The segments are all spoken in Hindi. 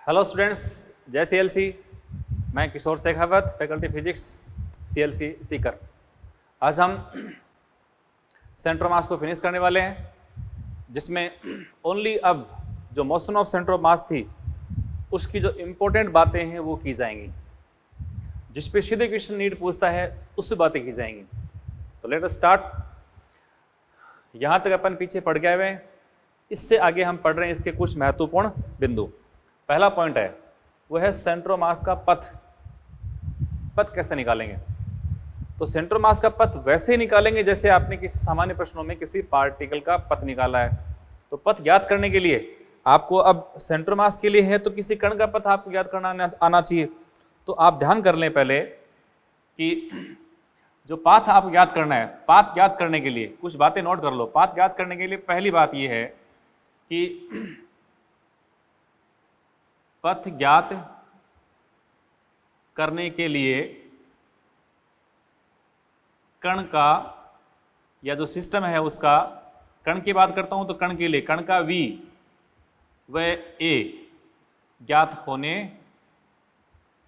हेलो स्टूडेंट्स, जय CLC। मैं Kishore Shekhawat, faculty physics CLC Sikar. आज हम सेंटर ऑफ मास को फिनिश करने वाले हैं, जिसमें ओनली अब जो motion of centre of mass थी उसकी जो इम्पोर्टेंट बातें हैं वो की जाएंगी। जिस पे सीधे क्वेश्चन नीट पूछता है उससे बातें की जाएंगी। तो लेट अस स्टार्ट। यहाँ तक अपन पीछे पढ़ गए हुए हैं, इससे आगे हम पढ़ रहे हैं इसके कुछ महत्वपूर्ण बिंदु। पहला पॉइंट है वो है सेंटर ऑफ मास का पथ। पथ कैसे निकालेंगे? तो सेंटर ऑफ मास का पथ वैसे ही निकालेंगे जैसे आपने किसी सामान्य प्रश्नों में किसी पार्टिकल का पथ निकाला है। तो पथ ज्ञात करने के लिए आपको अब सेंटर ऑफ मास के लिए है तो किसी कण का पथ आपको ज्ञात करना आना चाहिए। तो आप ध्यान कर लें पहले कि जो पाथ आपको ज्ञात करना है, पाथ ज्ञात करने के लिए कुछ बातें नोट कर लो। पाथ ज्ञात करने के लिए पहली बात यह है कि पथ ज्ञात करने के लिए कण का या जो सिस्टम है उसका, कण की बात करता हूं तो कण के लिए कण का v व a ज्ञात होने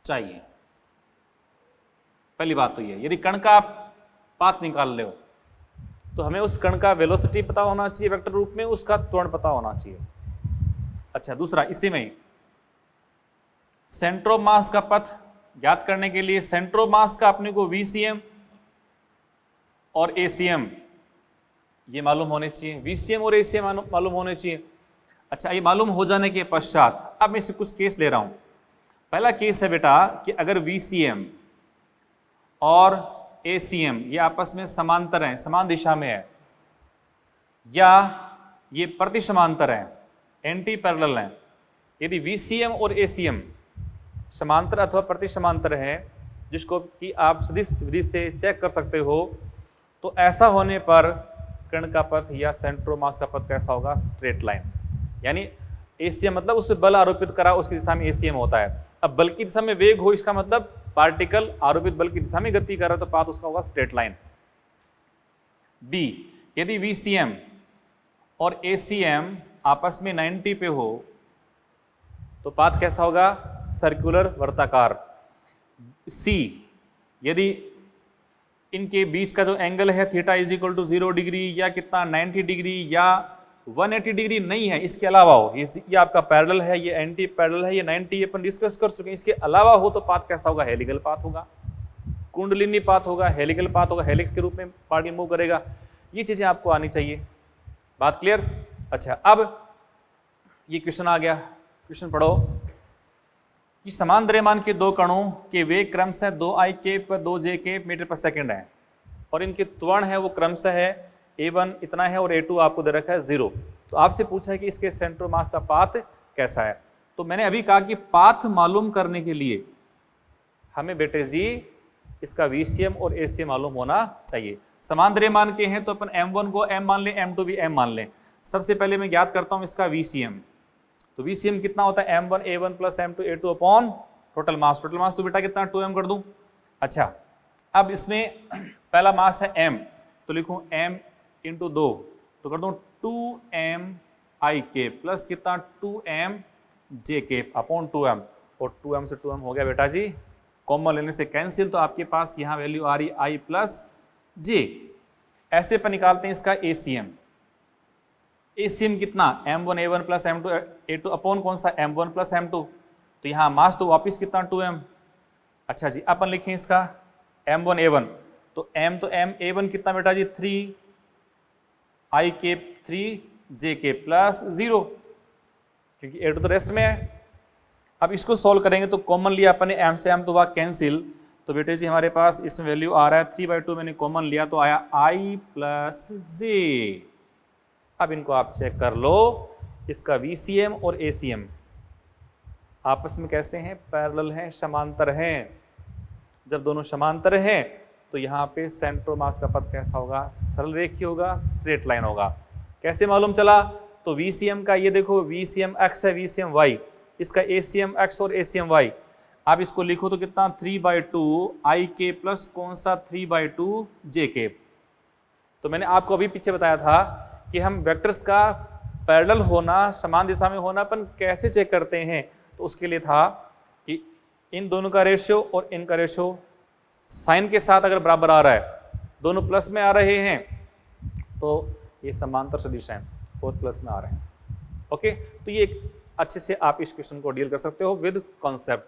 चाहिए। पहली बात तो ये, यदि कण का आप पाथ निकाल रहे हो तो हमें उस कण का वेलोसिटी पता होना चाहिए वेक्टर रूप में, उसका त्वरण पता होना चाहिए। अच्छा, दूसरा इसी में सेंटर ऑफ मास का पथ ज्ञात करने के लिए सेंटर ऑफ मास का अपने को VCM और ACM ये मालूम होने चाहिए। VCM और ACM मालूम होने चाहिए। अच्छा, ये मालूम हो जाने के पश्चात अब मैं इससे कुछ केस ले रहा हूं। पहला केस है बेटा कि अगर VCM और ACM ये आपस में समांतर हैं, समान दिशा में है, या ये प्रति समांतर हैं, एंटी पैरेलल हैं। यदि VCM और ACM समांतर अथवा प्रति समांतर है, जिसको कि आप सदिश विधि से चेक कर सकते हो, तो ऐसा होने पर कण का पथ या सेंटर ऑफ मास का पथ कैसा होगा? Straight line. यानी ACM मतलब उससे बल आरोपित करा उसकी दिशा में ACM होता है। अब बल की दिशा में वेग हो, इसका मतलब पार्टिकल आरोपित बल की दिशा में गति कर रहा है, तो पाथ उसका होगा स्ट्रेट लाइन। B, यदि VCM और ACM आपस में 90 पे हो तो पाथ कैसा होगा? सर्कुलर वर्ताकार। C, यदि इनके बीच का जो एंगल है theta is equal to 0 degree या कितना 90 डिग्री या 180 डिग्री नहीं है, इसके अलावा हो, ये आपका पैरेलल है, ये एंटी पैरेलल है, ये 90 अपन डिस्कस कर चुके हैं, इसके अलावा हो तो पाथ कैसा होगा? हेलिकल पाथ होगा, कुंडलिनी पाथ होगा, हेलिकल पाथ होगा, हेलिक्स के रूप में पार्टिकल मूव करेगा। ये चीजें आपको आनी चाहिए। बात क्लियर? अच्छा, अब ये क्वेश्चन आ गया। क्वेश्चन पढ़ो कि समान द्रव्यमान के दो कणों के वेग क्रमशः 2i केप व 2j केप मीटर पर सेकंड है और इनके त्वरण है वो क्रमशः है a1 इतना है और a2 आपको दे रखा है 0। तो आपसे पूछा है कि इसके सेंटर ऑफ मास का पाथ कैसा है। तो मैंने अभी कहा कि पाथ मालूम करने के लिए हमें बेटे जी इसका VCM और ACM मालूम होना चाहिए। समान द्रव्यमान के हैं तो अपन m1 को m मान लें, m2 भी m मान लें। सबसे पहले मैं ज्ञात करता हूं इसका VCM। तो VCM कितना होता है? m1 a1 plus m2 a2 upon total mass. Total mass तो बेटा कितना? 2m कर दूं। अच्छा, अब इसमें पहला मास है m, तो लिखूं m इंटू 2, तो कर दूं 2m i केप प्लस कितना? 2m j cap upon 2m, और 2m से 2m हो गया बेटा जी कॉमन लेने से कैंसिल, तो आपके पास यहाँ वैल्यू आ रही i प्लस j। ऐसे पर निकालते हैं इसका ACM। ACM कितना? m1 a1 plus m2 a2 upon कौन सा? m1 प्लस m2, तो यहाँ मास तो वापिस कितना? 2m। अच्छा जी, अपन लिखें इसका m1 a1, तो m तो m a1 कितना बेटा जी? 3i cap 3j cap plus 0, क्योंकि a2 तो रेस्ट में है। अब इसको सॉल्व करेंगे तो कॉमन लिया अपन ने, m से m तो वह कैंसिल, तो बेटे जी हमारे पास इसमें वैल्यू आ रहा है 3/2, मैंने कॉमन लिया तो आया i प्लस j। अब इनको आप चेक कर लो, इसका VCM और ACM आपस में कैसे हैं? पैरेलल हैं, समांतर हैं। जब दोनों समांतर हैं तो यहाँ पे सेंटर ऑफ मास का पथ कैसा होगा? सरल रेखीय होगा, स्ट्रेट लाइन होगा। कैसे मालूम चला? तो VCM का ये देखो, VCM x है, VCM y, इसका ACM x और ACM y। आप इसको लिखो तो कितना? 3/2 i k प्लस कौन सा? 3/2 j k। तो मैंने आपको अभी पीछे बताया था कि हम वेक्टर्स का पैरेलल होना, समान दिशा में होना अपन कैसे चेक करते हैं? तो उसके लिए था कि इन दोनों का रेशियो और इनका रेशियो साइन के साथ अगर बराबर आ रहा है, दोनों प्लस में आ रहे हैं, तो ये समांतर सदिश हैं और प्लस में आ रहे हैं। ओके, तो ये एक अच्छे से आप इस क्वेश्चन को डील कर सकते हो विद कॉन्सेप्ट।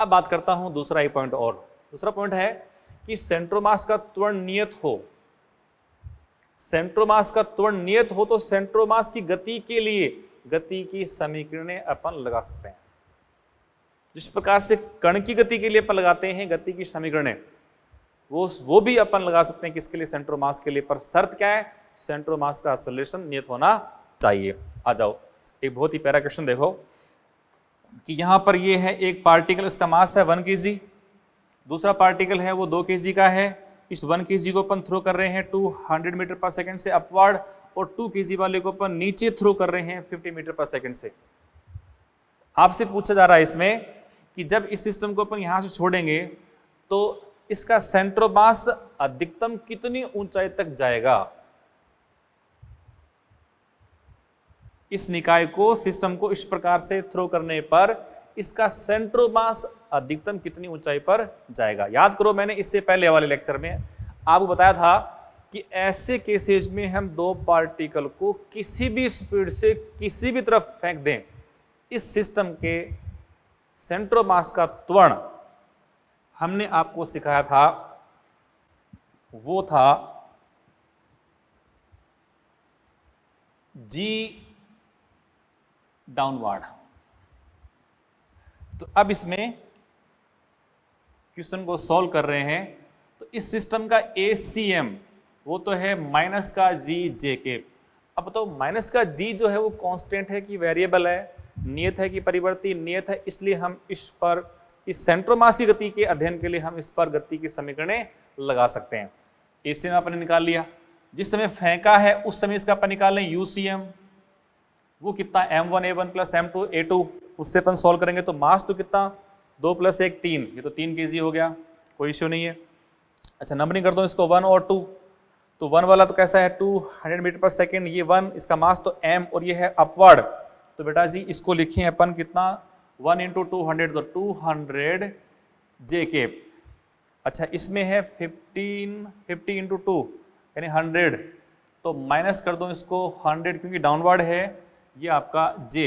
अब बात करता हूं दूसरा एक पॉइंट और। दूसरा पॉइंट है कि सेंट्रोमास का त्वरण नियत हो। सेंट्रोमास का त्वरण नियत हो तो सेंट्रोमास की गति के लिए गति की समीकरणें अपन लगा सकते हैं। जिस प्रकार से कण की गति के लिए अपन लगाते हैं गति की समीकरणें, वो भी अपन लगा सकते हैं किसके लिए, सेंट्रोमास के लिए। पर शर्त क्या है, सेंट्रोमास का एक्सेलरेशन नियत होना चाहिए। आ जाओ, एक बहुत ही प्यारा क्वेश्चन देखो कि यहां पर ये है एक पार्टिकल, इसका मास है 1 kg, दूसरा पार्टिकल है वो 2 kg का है। इस 1 kg को अपन थ्रो कर रहे हैं 200 मीटर पर सेकंड से अपवर्ड, और 2 kg वाले को अपन नीचे थ्रो कर रहे हैं 50 मीटर पर सेकंड से। आपसे पूछा जा रहा है इसमें कि जब इस सिस्टम को अपन यहां से छोड़ेंगे तो इसका सेंट्रोमास अधिकतम कितनी ऊंचाई तक जाएगा। इस निकाय को, सिस्टम को इस प्रकार से थ्रो करने पर इसका सेंट्रोमास अधिकतम कितनी ऊंचाई पर जाएगा। याद करो, मैंने इससे पहले वाले लेक्चर में आपको बताया था कि ऐसे केसेज में हम दो पार्टिकल को किसी भी स्पीड से किसी भी तरफ फेंक दें, इस सिस्टम के सेंट्रोमास का त्वरण हमने आपको सिखाया था, वो था जी डाउनवर्ड। तो अब इसमें क्वेश्चन को सॉल्व कर रहे हैं, तो इस सिस्टम का ACM वो तो है माइनस का जी जे के। अब बताओ, माइनस का जी जो है वो कांस्टेंट है कि वेरिएबल है, नियत है कि परिवर्ती, नियत है, इसलिए हम इस पर, इस सेंट्रोमास की गति के अध्ययन के लिए हम इस पर गति की समीकरणें लगा सकते हैं। ACM आपने निकाल लिया, जिस समय फेंका है उस समय इसका अपन निकाल लें UCM, वो कितना M1A1 प्लस M2 A2, उससे अपन सॉल्व करेंगे तो मास तो कितना 2 + 1 3, ये तो 3 kg हो गया, कोई इश्यू नहीं है। अच्छा, नंबरिंग कर दो इसको 1 और 2, तो 1 वाला तो कैसा है 200 मीटर पर सेकेंड, ये 1, इसका मास तो M और ये है अपवर्ड, तो बेटा जी इसको लिखिए अपन कितना 1 × 200, तो 200 JK। अच्छा, इसमें है 50 × 2 यानी 100, तो माइनस कर दो इसको 100 क्योंकि डाउनवर्ड है, ये आपका J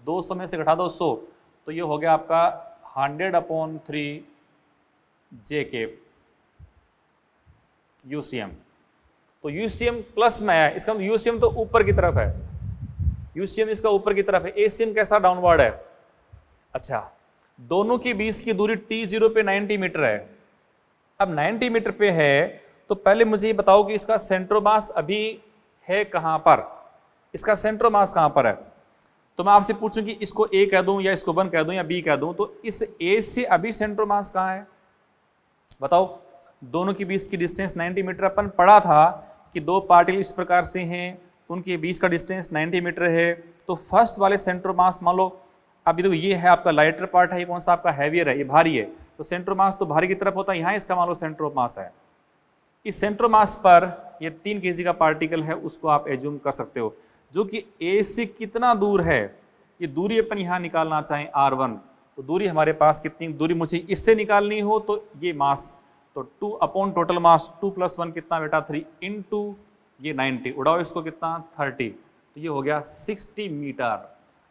200 में से घटा दो 100, तो ये हो गया आपका 100/3 JK UCM। तो UCM प्लस में है, इसका मतलब UCM तो ऊपर की तरफ है, UCM इसका ऊपर की तरफ है, ACM कैसा डाउनवर्ड है। अच्छा, दोनों के बीच की दूरी T0 पे 90 मीटर है। अब 90 मीटर पे है तो पहले मुझे ये बताओ कि इसका सेंट्रोमास अभी है कहां पर, इसका सेंट्रोमास कहां पर है। तो मैं आपसे पूछूं कि इसको A कह दूं या इसको 1 कह दूं या B कह दूं, तो इस A से अभी सेंट्रोमास कहां है बताओ। दोनों के बीच की डिस्टेंस 90 मीटर, अपन पढ़ा था कि दो पार्टिकल इस प्रकार से हैं, उनके बीच का डिस्टेंस 90 मीटर है, तो फर्स्ट वाले सेंट्रोमास मान लो, अभी देखो ये है आपका लाइटर पार्ट है, ये कौन सा आपका हैवियर है, ये भारी है, तो सेंट्रोमास तो भारी की तरफ होता है, यहाँ इसका मान लो सेंट्रोमास है। इस सेंट्रोमास पर ये 3 kg का पार्टिकल है, उसको आप एज्यूम कर सकते हो, जो कि A से कितना दूर है, ये दूरी अपन यहाँ निकालना चाहें R1, तो दूरी हमारे पास कितनी, दूरी मुझे इससे निकालनी हो तो ये मास, तो 2 अपॉन टोटल मास 2 + 1 कितना बेटा 3 इंटू ये 90, उड़ाओ इसको कितना 30, तो ये हो गया 60 मीटर,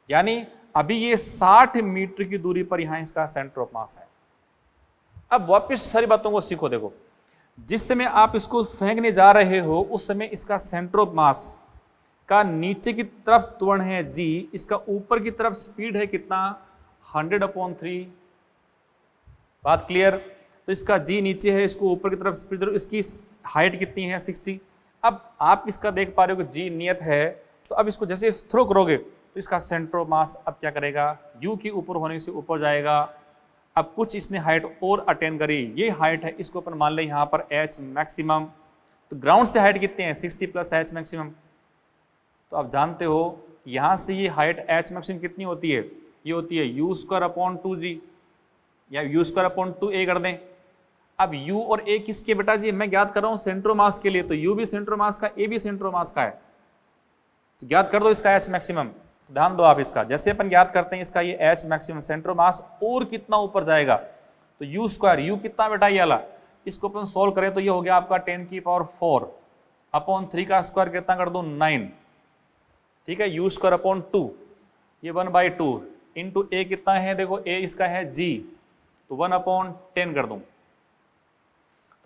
यानी अभी ये 60 मीटर की दूरी पर यहाँ इसका सेंटर ऑफ मास है। अब वापस सारी बातों को सीखो, देखो जिस समय आप इसको फेंकने जा रहे हो उस समय इसका सेंटर ऑफ मास का नीचे की तरफ त्वरण है g, इसका ऊपर की तरफ स्पीड है कितना 100/3, बात क्लियर। तो इसका g नीचे है, इसको ऊपर की तरफ स्पीड, इसकी हाइट कितनी है 60। अब आप इसका देख पा रहे हो कि g नियत है, तो अब इसको जैसे थ्रो करोगे तो इसका सेंटर ऑफ मास अब क्या करेगा, u के ऊपर होने से ऊपर जाएगा। अब कुछ इसने हाइट और अटेन करी, ये हाइट है, इसको अपन मान लें यहाँ पर h मैक्सिमम, तो ग्राउंड से हाइट कितने हैं 60 + h मैक्सिमम, तो आप जानते हो यहाँ से ये हाइट h मैक्सिमम कितनी होती है, ये होती है u²/2g या u²/2a कर दें। अब u और a किसके बेटा जी, मैं ज्ञात कर रहा हूँ सेंट्रोमास के लिए, तो u भी सेंट्रोमास का, a भी सेंट्रोमास का है, तो ज्ञात कर दो इसका h मैक्सिमम। ध्यान दो आप इसका, जैसे अपन याद करते हैं इसका ये H मैक्सिमम सेंटर मास और कितना ऊपर जाएगा तो U स्क्वायर, U कितना बेटा ये वाला, इसको अपन सोल्व करें तो ये हो गया आपका 10⁴ अपॉन 3 का स्क्वायर कितना कर दूं 9, ठीक है, U स्क्वायर अपॉन 2, ये 1/2 इंटू A कितना है, देखो A इसका है G, तो 1/10 कर दूं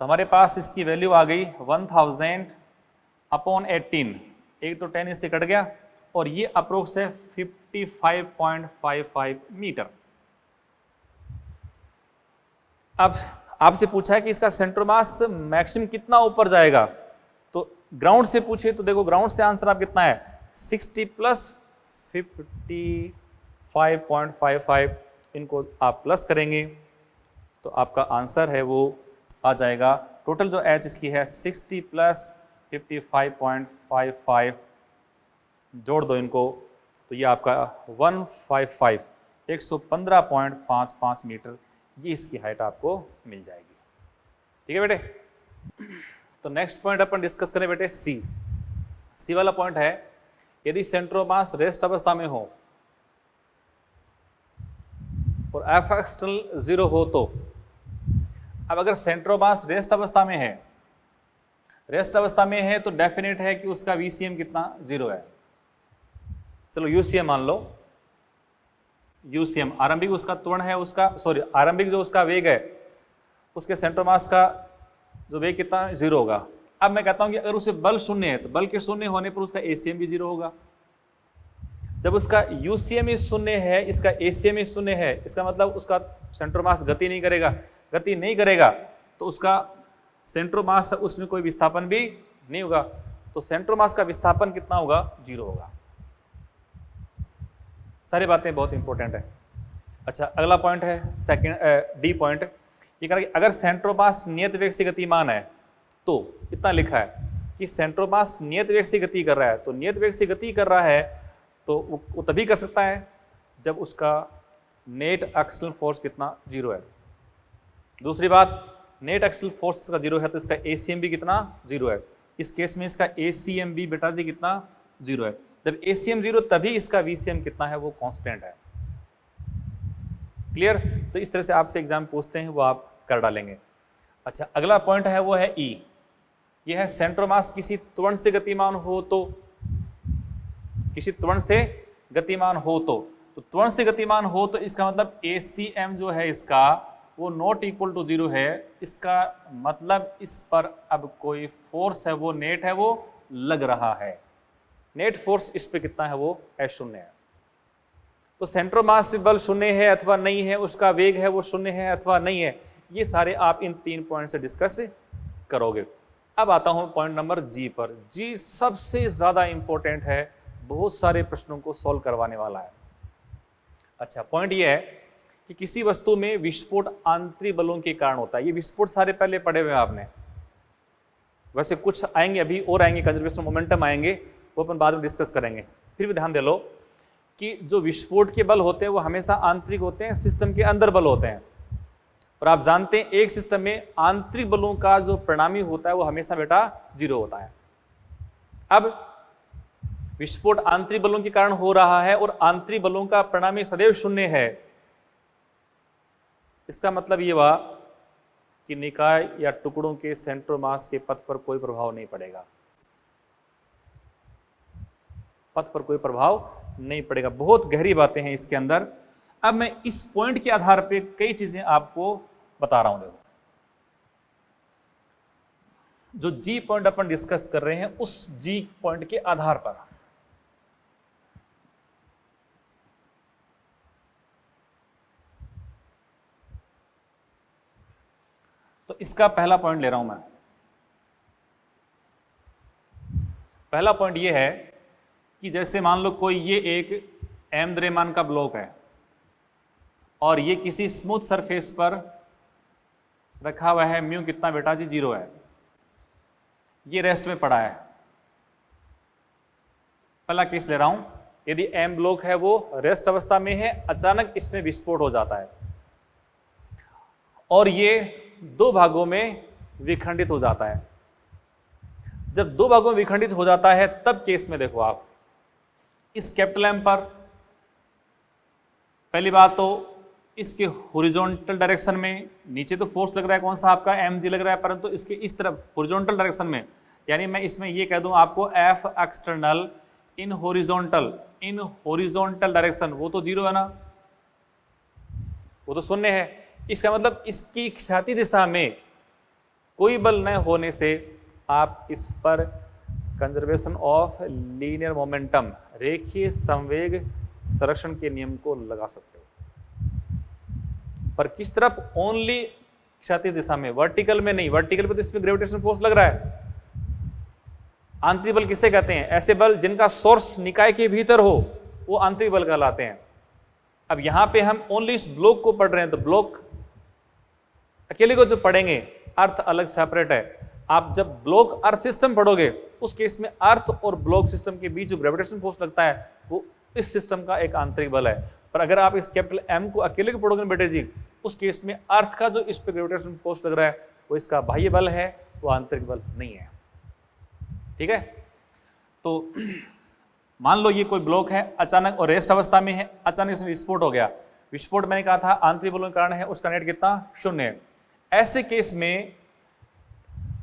तो हमारे पास इसकी वैल्यू आ गई 1000/18, एक तो 10 इससे कट गया और ये अप्रोक्स है 55.55 मीटर। अब आपसे पूछा है कि इसका सेंटर मास मैक्सिमम कितना ऊपर जाएगा, तो ग्राउंड से पूछे तो देखो ग्राउंड से आंसर आप कितना है 60 प्लस 55.55, इनको आप प्लस करेंगे तो आपका आंसर है वो आ जाएगा, टोटल जो एच इसकी है 60 प्लस 55.55, जोड़ दो इनको तो ये आपका 115.55 मीटर, ये इसकी हाइट आपको मिल जाएगी। ठीक है बेटे, तो नेक्स्ट पॉइंट अपन डिस्कस करें बेटे सी वाला पॉइंट है, यदि सेंटर ऑफ मास रेस्ट अवस्था में हो और एफ एक्सटर्नल 0 हो तो, अब अगर सेंटर ऑफ मास रेस्ट अवस्था में है तो डेफिनेट है कि उसका वीसीएम कितना 0 है। चलो यूसीएम मान लो, यूसीएम आरंभिक उसका त्वरण है, उसका सॉरी आरंभिक जो उसका वेग है उसके सेंटर मास का जो वेग कितना 0 होगा। अब मैं कहता हूं कि अगर उसे बल 0 है तो बल के 0 होने पर उसका एसीएम भी 0 होगा। जब उसका यूसीएम ही 0 है, इसका एसीएम ही 0 है, इसका मतलब उसका सेंटर मास गति नहीं करेगा तो उसका सेंटर मास उसमें कोई विस्थापन भी नहीं होगा, तो सेंटर मास का विस्थापन कितना होगा 0 होगा। सारी बातें बहुत इंपॉर्टेंट है। अच्छा अगला पॉइंट है सेकंड डी पॉइंट, ये कह रहा है कि अगर सेंटर मास नियत वेग से गतिमान है तो इतना लिखा है कि सेंटर मास नियत वेग से गति कर रहा है, तो नियत वेग से गति कर रहा है तो वो तभी कर सकता है जब उसका नेट एक्सियल फोर्स कितना 0 है। दूसरी बात, नेट एक्सियल फोर्स का 0 है तो इसका एसीएम भी कितना 0 है। इस केस में इसका एसीएम भी बेटा जी कितना 0 है। जब एसीएम 0 तभी इसका वीसीएम कितना है वो कांस्टेंट है। क्लियर? तो इस तरह से आपसे एग्जाम पूछते हैं वो आप कर डालेंगे। अच्छा अगला पॉइंट है वो है ई, ये है सेंटर मास किसी त्वरण से गतिमान हो तो, किसी त्वरण से गतिमान हो तो त्वरण से गतिमान हो तो इसका मतलब एसीएम जो है इसका वो नॉट इक्वल टू 0 है। इसका मतलब इस पर अब कोई फोर्स है वो नेट है वो लग रहा है, नेट फोर्स इस पे कितना है वो शून्य है। तो सेंटर मास पे बल 0 है अथवा नहीं है, उसका वेग है वो 0 है अथवा नहीं है, ये सारे आप इन 3 पॉइंट से डिस्कस करोगे। अब आता हूं पॉइंट नंबर जी पर। जी सबसे ज्यादा इंपॉर्टेंट है, बहुत सारे प्रश्नों को सॉल्व करवाने वाला है। अच्छा पॉइंट ये है कि किसी वस्तु में विस्फोट आंतरिक बलों के कारण होता है। ये विस्फोट सारे पहले पढ़े हुए हैं आपने, वैसे कुछ आएंगे अभी और आएंगे, कंजर्वेशन मोमेंटम आएंगे, वो अपन बाद में डिस्कस करेंगे। फिर भी ध्यान दे लो कि जो विस्फोट के बल होते हैं वो हमेशा आंतरिक होते हैं, सिस्टम के अंदर बल होते हैं। और आप जानते हैं एक सिस्टम में आंतरिक बलों का जो परिणामी होता है वो हमेशा बेटा 0 होता है। अब विस्फोट आंतरिक बलों के कारण हो रहा है और आंतरिक बलों का परिणामी सदैव 0 है। इसका मतलब ये हुआ कि निकाय या टुकड़ों के सेंटर मास के पथ पर कोई प्रभाव नहीं पड़ेगा, पथ पर कोई प्रभाव नहीं पड़ेगा। बहुत गहरी बातें हैं इसके अंदर। अब मैं इस पॉइंट के आधार पे कई चीजें आपको बता रहा हूं। देखो जो जी पॉइंट अपन डिस्कस कर रहे हैं उस जी पॉइंट के आधार पर तो इसका पहला पॉइंट ले रहा हूं मैं। पहला पॉइंट ये है कि जैसे मान लो कोई ये एक एम द्रव्यमान का ब्लॉक है और ये किसी स्मूथ सरफेस पर रखा हुआ है, म्यू कितना बेटा जी 0 है, ये रेस्ट में पड़ा है। पहला केस ले रहा हूं, यदि एम ब्लॉक है वो रेस्ट अवस्था में है, अचानक इसमें विस्फोट हो जाता है और ये 2 भागों में विखंडित हो जाता है। जब 2 भागों में विखंडित हो जाता है तब केस में देखो आप इस कैपिटल एम पर पहली बात तो इसके हॉरिजॉन्टल डायरेक्शन में नीचे तो फोर्स लग रहा है कौन सा आपका mg लग रहा है, परंतु इसके इस तरफ हॉरिजॉन्टल डायरेक्शन में, यानी मैं इसमें ये कह दूं आपको F external in horizontal direction, वो तो जीरो है ना, वो तो शून्य है। इसका मतलब इसकी क्षैतिज दिशा में कोई बल न होने से आप इस पर कंजर्वेशन ऑफ लीनियर मोमेंटम, रेखीय संवेग संरक्षण के नियम को लगा सकते हो। पर किस तरफ? ओनली क्षैतिज दिशा में, वर्टिकल में नहीं। वर्टिकल पे तो इसमें ग्रेविटेशन फोर्स लग रहा है। आंतरिक बल किसे कहते हैं? ऐसे बल जिनका सोर्स निकाय के भीतर हो, वो आंतरिक बल कहलाते हैं। अब यहां पे हम ओनली इस ब्लॉक को पढ़ रहे हैं, तो ब्लॉक अकेले को जो पढ़ेंगे, अर्थ अलग सेपरेट है। आप जब ब्लॉक अर्थ सिस्टम पढ़ोगे, उस केस में अर्थ और ब्लॉक सिस्टम के बीच जो ग्रेविटेशन फोर्स लगता है, वो इस सिस्टम का एक आंतरिक बल है। पर अगर आप इस कैपिटल एम को अकेले को पढ़ोगे बेटे जी, उस केस में अर्थ का जो इस पे ग्रेविटेशन फोर्स लग रहा है, वो इसका बाह्य बल है, वो आंतरिक बल नहीं है। ठीक है, तो मान लो ये कोई ब्लॉक है, अचानक और रेस्ट अवस्था में है, अचानक इसमें विस्फोट हो गया। विस्फोट मैंने कहा था आंतरिक बलों के कारण है, उसका नेट कितना? शून्य है। ऐसे केस में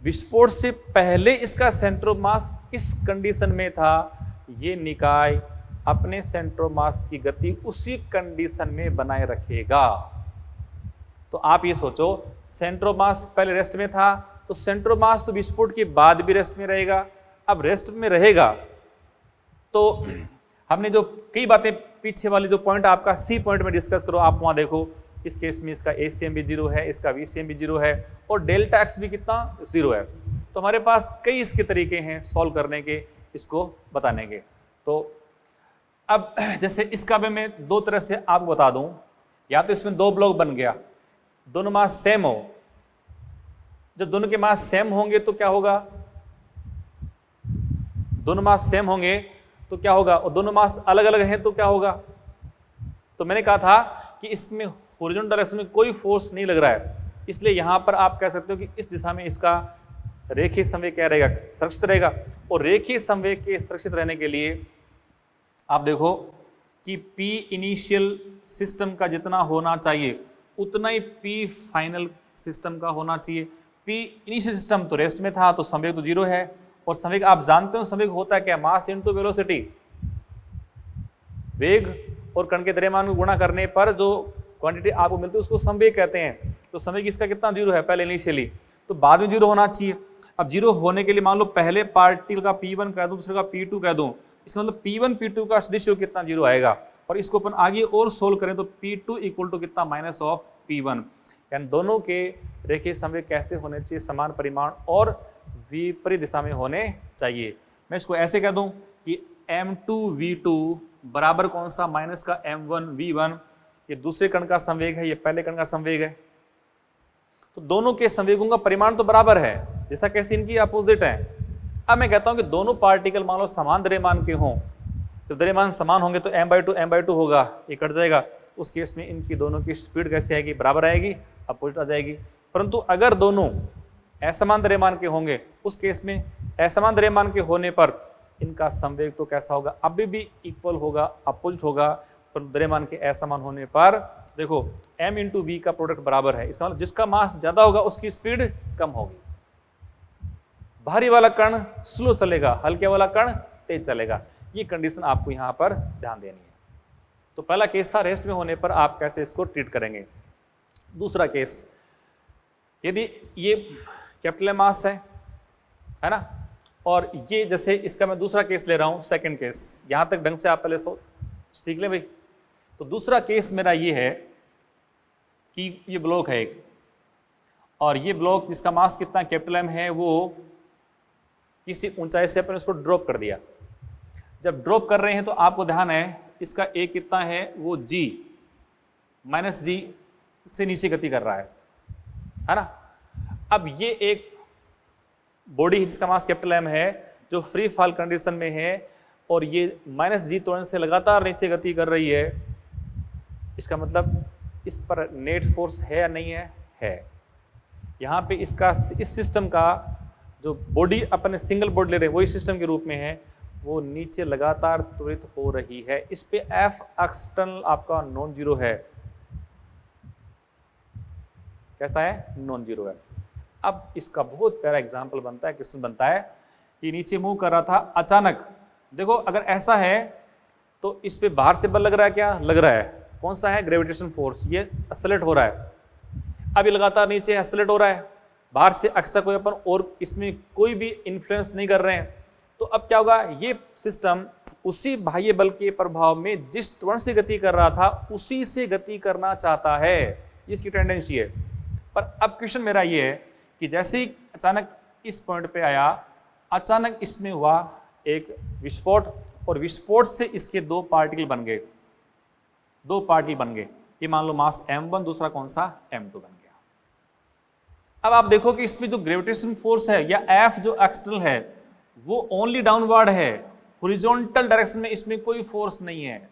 विस्फोट से पहले इसका सेंटर ऑफ मास किस कंडीशन में था? ये निकाय अपने सेंटर ऑफ मास की गति उसी कंडीशन में बनाए रखेगा। तो आप ये सोचो, सेंटर ऑफ मास पहले रेस्ट में था, तो सेंटर ऑफ मास तो विस्फोट के बाद भी रेस्ट में रहेगा। अब रेस्ट में रहेगा तो हमने जो कई बातें पीछे वाली जो पॉइंट आपका सी पॉइंट में डिस्कस करो, आप वहां देखो। इस केस में इसका ACM भी जीरो है, इसका VCM भी जीरो है, और डेल्टा एक्स भी कितना? जीरो है। तो हमारे पास कई इसके तरीके हैं सॉल्व करने के, इसको बताने के। तो अब जैसे इसका भी मैं दो तरह से आपको बता दूं, या तो इसमें दो ब्लॉक बन गया, दोनों मास सेम हो। जब दोनों के मास सेम होंगे तो क्या होगा? दोनों मास सेम होंगे तो क्या होगा? और दोनों मास अलग अलग हैं तो क्या होगा? तो मैंने कहा था कि इसमें हॉरिजॉन्टल डायरेक्शन में कोई फोर्स नहीं लग रहा है, इसलिए यहां पर आप कह सकते हो कि इस दिशा में इसका रेखीय संवेग क्या रहेगा? सुरक्षित रहेगा। और रेखीय संवेग के सुरक्षित रहने के लिए आप देखो कि P इनिशियल सिस्टम का जितना होना चाहिए उतना ही P फाइनल सिस्टम का होना चाहिए। P इनिशियल सिस्टम तो रेस्ट में था, तो संवेग तो जीरो है। और संवेग आप जानते हो संवेग होता है क्या? Mass into velocity. वेग और कण के द्रव्यमान को गुणा करने पर जो क्वांटिटी आपको मिलती है उसको संवेग कहते हैं। तो संवेग इसका कितना? जीरो है पहले इनिशियली, तो बाद में जीरो होना चाहिए। अब जीरो होने के लिए मान लो पहले पार्टिकल का P1 कह दूं, दूसरे का P2 कह दूं, इसका मतलब P1 P2 का रेशियो कितना? जीरो आएगा। और इसको अपन आगे और सोल्व करें तो P2 इक्वल टू कितना? Minus of P1। यानी दोनों के रेखीय संवेग कैसे होने चाहिए? समान परिमाण और विपरीत दिशा में होने चाहिए। मैं इसको ऐसे कह दूं कि M2V2 बराबर कौन सा? माइनस का M1V1। ये दूसरे कण का संवेग है, ये पहले कण का संवेग है। तो दोनों के संवेगों का परिमाण तो बराबर है, जैसा कैसे इनकी अपोजिट है। अब मैं कहता हूं कि दोनों पार्टिकल मान लो समान द्रव्यमान के हों, तो द्रव्यमान समान होंगे तो m/2 होगा, ये कट जाएगा। उस केस में इनकी दोनों की स्पीड कैसे आएगी? बराबर आएगी, अपोजिट आ जाएगी। परंतु अगर दोनों असमान द्रव्यमान के होंगे, उस केस में असमान द्रव्यमान के होने पर इनका संवेग तो कैसा होगा? अभी भी इक्वल होगा, अपोजिट होगा। पर द्रव्यमान के असमान होने पर देखो m इंटू वी का प्रोडक्ट बराबर है। इसका मतलब जिसका मास ज्यादा होगा उसकी स्पीड कम होगी। भारी वाला कण स्लो चलेगा, हल्के वाला कण तेज चलेगा। ये कंडीशन आपको यहाँ पर ध्यान देनी है। तो पहला केस था रेस्ट में होने पर आप कैसे इसको ट्रीट करेंगे। दूसरा केस, यदि ये कैपिटल मास है ना, और ये जैसे इसका मैं दूसरा केस ले रहा हूं, सेकंड केस। यहां तक ढंग से आप पहले सीख ले भाई। तो दूसरा केस मेरा ये है कि ये ब्लॉक है एक, और ये ब्लॉक जिसका मास कितना कैपिटल M है, वो किसी ऊंचाई से अपन उसको ड्रॉप कर दिया। जब ड्रॉप कर रहे हैं तो आपको ध्यान है इसका A कितना है, वो G माइनस G से नीचे गति कर रहा है ना। अब ये एक बॉडी जिसका मास कैपिटल M है, जो फ्री फॉल कंडीशन में है, और ये माइनस G त्वरण से लगातार नीचे गति कर रही है। इसका मतलब इस पर नेट फोर्स है या नहीं है? है। यहाँ पे इसका इस सिस्टम का जो बॉडी अपने सिंगल बॉडी ले रहे हैं वही सिस्टम के रूप में है, वो नीचे लगातार त्वरित हो रही है। इस पे एफ एक्सटर्नल आपका नॉन जीरो है। कैसा है? नॉन जीरो है। अब इसका बहुत प्यारा एग्जाम्पल बनता है, क्वेश्चन बनता है कि नीचे मूव कर रहा था, अचानक देखो अगर ऐसा है तो इस पे बाहर से बल लग रहा है, क्या लग रहा है? कौन सा है? Gravitation force. ये एक्सेलरेट हो रहा है, अब ये लगातार नीचे एक्सेलरेट हो रहा है, बाहर से एक्स्ट्रा कोई अपन और इसमें कोई भी इन्फ्लुएंस नहीं कर रहे हैं। तो अब क्या होगा? ये सिस्टम उसी बाह्य बल के प्रभाव में जिस त्वरण से गति कर रहा था उसी से गति करना चाहता है, इसकी टेंडेंसी है। पर अब क्वेश्चन मेरा ये है कि जैसे ही अचानक इस पॉइंट पे आया, अचानक इसमें हुआ एक विस्फोट, और विस्फोट से इसके दो पार्टिकल बन गए, दो पार्टिकल बन गए। ये मान लो मास m1, दूसरा कौन सा? m2 बन गया। अब आप देखो कि इसमें जो ग्रेविटेशन फोर्स है या F जो एक्सटर्नल है वो ओनली डाउनवर्ड है, हॉरिजॉन्टल डायरेक्शन में इसमें कोई फोर्स नहीं है।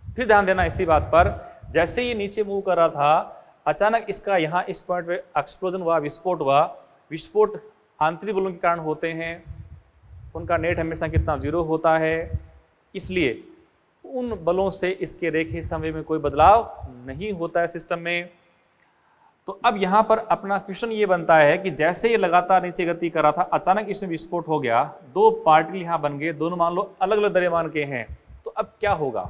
फिर ध्यान देना इसी बात पर, जैसे ये नीचे मूव कर रहा था, अचानक इसका यहाँ इस पॉइंट पे एक्सप्लोजन हुआ, विस्फोट हुआ। विस्फोट आंतरिक बलों के कारण होते हैं, उनका नेट हमेशा कितना? जीरो होता है। इसलिए उन बलों से इसके रेखीय समय में कोई बदलाव नहीं होता है सिस्टम में। तो अब यहाँ पर अपना क्वेश्चन ये बनता है कि जैसे ये लगातार नीचे गति कर रहा था, अचानक इसमें विस्फोट हो गया, दो पार्टिकल यहाँ बन गए, दोनों मान लो अलग अलग द्रव्यमान के हैं। तो अब क्या होगा?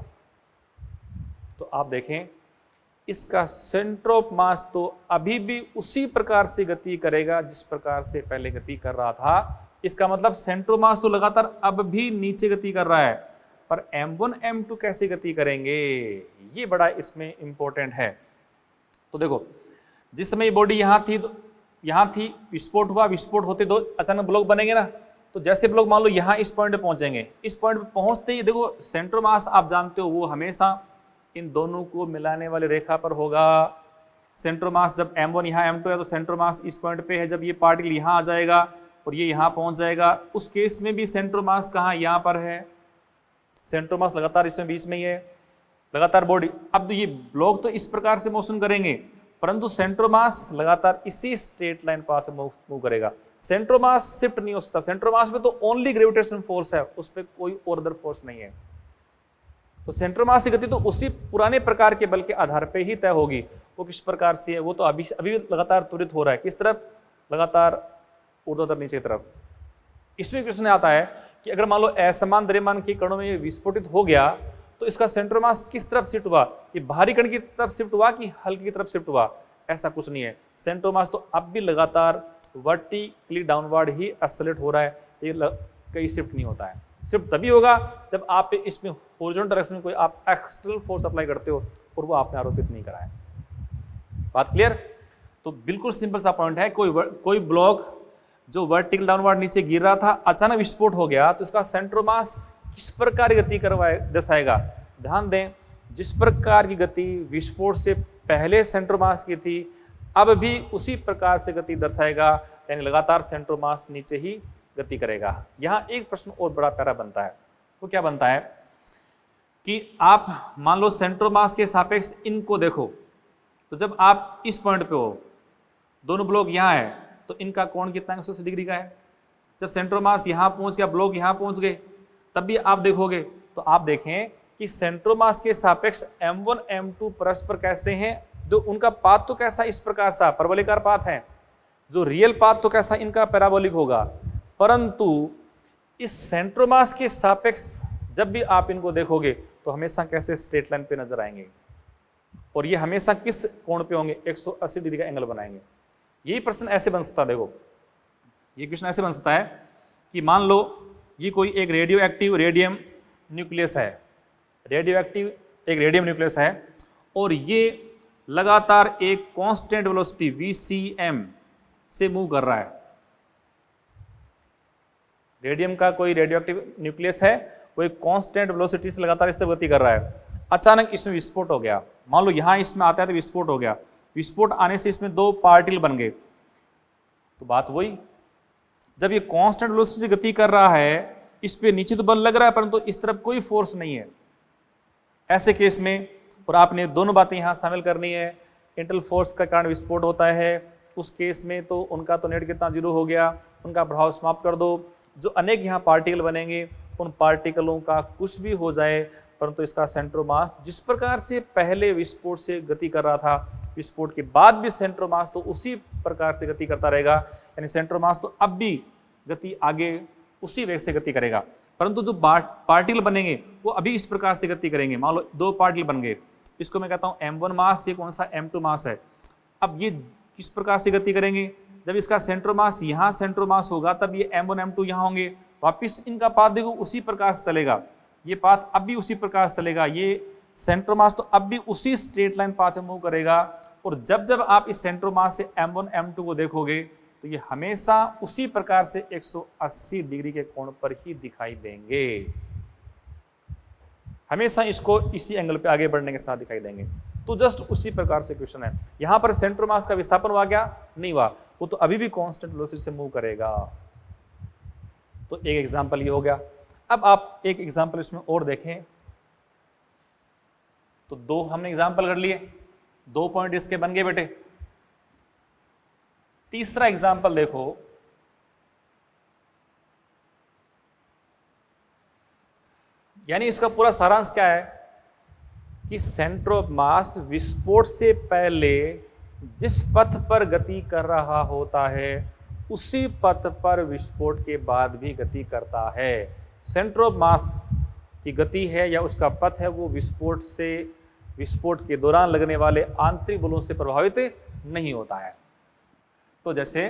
तो आप देखें, इसका सेंटर ऑफ मास तो अभी भी उसी प्रकार से गति करेगा जिस प्रकार से पहले गति कर रहा था। इसका मतलब सेंटर ऑफ मास तो लगातार अब भी नीचे गति कर रहा है, पर m1 m2 कैसे गति करेंगे, ये बड़ा इसमें इंपॉर्टेंट है। तो देखो, जिस समय बॉडी यहाँ थी तो यहाँ थी, विस्फोट हुआ, विस्फोट होते दो अचानक ब्लॉक बनेंगे ना, तो जैसे ब्लॉक मान लो यहाँ इस पॉइंट पे पहुंचेंगे, इस पॉइंट पे पहुंचते ही देखो सेंटर मास आप जानते हो वो हमेशा इन दोनों को मिलाने वाली रेखा पर होगा। सेंटर मास जब m1 यहाँ m2 है तो सेंटर मास इस पॉइंट पे है, जब ये पार्टिकल यहाँ आ जाएगा और ये यहाँ पहुंच जाएगा, उस केस में भी सेंटर मास कहाँ? यहाँ पर है। सेंटर मास लगातार इसमें बीच में ही है, लगातार बॉडी। अब तो ये ब्लॉक तो इस प्रकार से मोशन करेंगे, परंतु सेंटर मास लगातार इसी स्ट्रेट लाइन पाथ में मूव करेगा। सेंटर मास शिफ्ट नहीं हो सकता, सेंटर मास पे तो ओनली ग्रेविटेशन फोर्स है, उस पर कोई और अदर फोर्स नहीं है। तो सेंटर मास की गति तो उसी पुराने प्रकार के बल के आधार पे ही तय होगी। वो किस प्रकार से है? वो तो अभी भी लगातार त्वरित हो रहा है। किस तरफ? लगातार ऊर्ध्वाधर नीचे की तरफ। इसमें क्वेश्चन आता है कि अगर मान लो असमान द्रव्यमान के कणों में विस्फोटित हो गया तो इसका सेंटर मास किस तरफ शिफ्ट हुआ? कि भारी कण की तरफ शिफ्ट हुआ कि हल्के की तरफ शिफ्ट हुआ? ऐसा कुछ नहीं है। सेंटर मास तो अब भी लगातार वर्टिकली डाउनवर्ड ही एक्सेलरेट हो रहा है, ये कहीं शिफ्ट नहीं होता है। शिफ्ट तभी होगा जब आप इसमें हॉरिजॉन्टल डायरेक्शन में कोई आप एक्सटर्नल फोर्स अप्लाई करते हो और वो आपने आरोपित नहीं करा है। बात क्लियर? तो बिल्कुल सिंपल सा पॉइंट है, कोई ब्लॉक जो वर्टिकल डाउनवर्ड नीचे गिर रहा था, अचानक विस्फोट हो गया, तो इसका सेंटर मास किस प्रकार की गति दर्शाएगा? ध्यान दें, जिस प्रकार की गति विस्फोट से पहले सेंटर मास की थी, अब भी उसी प्रकार से गति दर्शाएगा, यानी लगातार सेंटर मास नीचे ही गति करेगा। यहाँ एक प्रश्न और बड़ा प्यारा बनता है, वो क्या बनता है कि आप मान लो सेंटर मास के सापेक्ष इनको देखो, तो जब आप इस पॉइंट पे हो, दोनों ब्लॉक यहाँ है, तो इनका कोण कितना है? 180 डिग्री का है। जब सेंटर मास यहाँ पहुँच गया, ब्लॉक यहाँ पहुँच गए, तब भी आप देखोगे तो आप देखें कि सेंटर मास के सापेक्ष m1 m2 परस्पर कैसे हैं, जो उनका पाथ तो कैसा इस प्रकार सा परवलयिकार पाथ है, जो रियल पाथ तो कैसा इनका पैराबोलिक होगा, परंतु इस सेंटर मास के सापेक्ष जब भी आप इनको देखोगे तो हमेशा कैसे स्ट्रेट लाइन पे नजर आएंगे, और ये हमेशा किस कोण पे होंगे? 180 डिग्री का एंगल बनाएंगे। यही प्रश्न ऐसे बन सकता है, देखो ये क्वेश्चन ऐसे बन सकता है कि मान लो ये कोई एक रेडियो एक्टिव रेडियम न्यूक्लियस है, रेडियो एक्टिव एक रेडियम न्यूक्लियस है, और ये लगातार एक कांस्टेंट वेलोसिटी VCM से मूव कर रहा है। रेडियम का कोई रेडियो एक्टिव न्यूक्लियस है, वो एक कांस्टेंट वेलोसिटी से लगातार इस तरह गति कर रहा है। अचानक इसमें विस्फोट हो गया, मान लो यहाँ इसमें आता है तो विस्फोट हो गया, विस्फोट आने से इसमें दो पार्टिकल बन गए। तो बात वही, जब ये कांस्टेंट वेलोसिटी से गति कर रहा है, इस पे नीचे तो बल लग रहा है परंतु इस तरफ कोई फोर्स नहीं है। ऐसे केस में, और आपने दोनों बातें यहाँ शामिल करनी है, इंटरनल फोर्स का कारण विस्फोट होता है, उस केस में तो उनका तो नेट कितना जीरो हो गया, उनका प्रभाव समाप्त कर दो। जो अनेक यहाँ पार्टिकल बनेंगे उन पार्टिकलों का कुछ भी हो जाए, परंतु इसका सेंट्रोमास जिस प्रकार से पहले विस्फोट से गति कर रहा था, विस्फोट के बाद भी सेंट्रोमास तो उसी प्रकार से गति करता रहेगा, यानी सेंट्रोमास तो अब भी गति आगे उसी वेग से गति करेगा, परंतु जो पार्टिकल बनेंगे वो अभी इस प्रकार से गति करेंगे। मान लो दो पार्टिकल बन गए, इसको मैं कहता हूँ m1 मास, ये कौन सा m2 मास है। अब ये किस प्रकार से गति करेंगे, जब इसका सेंट्रोमास यहाँ सेंट्रोमास होगा तब ये m1 m2 यहाँ होंगे, वापिस इनका पाथ देखो उसी प्रकार से चलेगा, ये पाथ अब भी उसी प्रकार से चलेगा, ये सेंट्रोमास तो अब भी उसी स्ट्रेट लाइन पाथ में मूव करेगा। और जब जब आप इस सेंट्रोमास से m1 m2 को देखोगे तो ये हमेशा उसी प्रकार से 180 डिग्री के कोण पर ही दिखाई देंगे, हमेशा इसको इसी एंगल पे आगे बढ़ने के साथ दिखाई देंगे। तो जस्ट उसी प्रकार से क्वेश्चन है। यहां पर सेंट्रोमास का विस्थापन हुआ क्या, नहीं हुआ, वो तो अभी भी कांस्टेंट वेलोसिटी से मूव करेगा। तो एक एग्जांपल ये हो गया। अब आप एक एग्जांपल इसमें और देखें, तो दो हमने एग्जांपल कर लिए, 2 पॉइंट इसके बन गए बेटे। तीसरा एग्जांपल देखो, यानी इसका पूरा सारांश क्या है कि सेंटर ऑफ मास विस्फोट से पहले जिस पथ पर गति कर रहा होता है उसी पथ पर विस्फोट के बाद भी गति करता है। सेंटर ऑफ मास की गति है या उसका पथ है वो विस्फोट के दौरान लगने वाले आंतरिक बलों से प्रभावित नहीं होता है। तो जैसे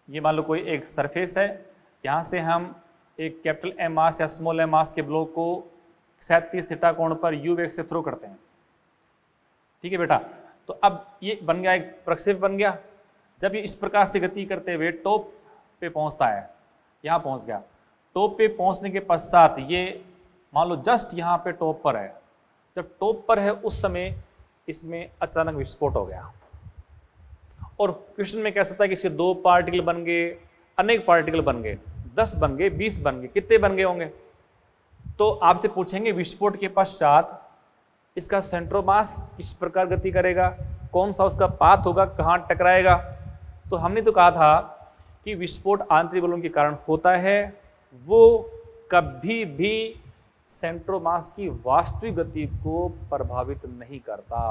ये मान लो कोई एक सरफेस है, यहां से हम एक कैपिटल एम मास या स्मॉल एम मास के ब्लॉक को 37 थीटा कोण पर यू वेग से थ्रो करते हैं, ठीक है बेटा। तो अब ये बन गया एक प्रक्षेप बन गया। जब ये इस प्रकार से गति करते हुए टॉप पे पहुंचता है, यहाँ पहुंच गया, टॉप पे पहुंचने के पश्चात ये मान लो जस्ट यहाँ पे टॉप पर है, जब टॉप पर है उस समय इसमें अचानक विस्फोट हो गया। और क्वेश्चन में कह सकता है कि इसके 2 पार्टिकल बन गए, अनेक पार्टिकल बन गए, 10 बन गए, 20 बन गए, कितने बन गए होंगे। तो आपसे पूछेंगे विस्फोट के पश्चात इसका सेंटर ऑफ मास किस प्रकार गति करेगा, कौन सा उसका पाथ होगा, कहाँ टकराएगा। तो हमने तो कहा था कि विस्फोट आंतरिक बलों के कारण होता है, वो कभी भी सेंटर ऑफ मास की वास्तविक गति को प्रभावित नहीं करता।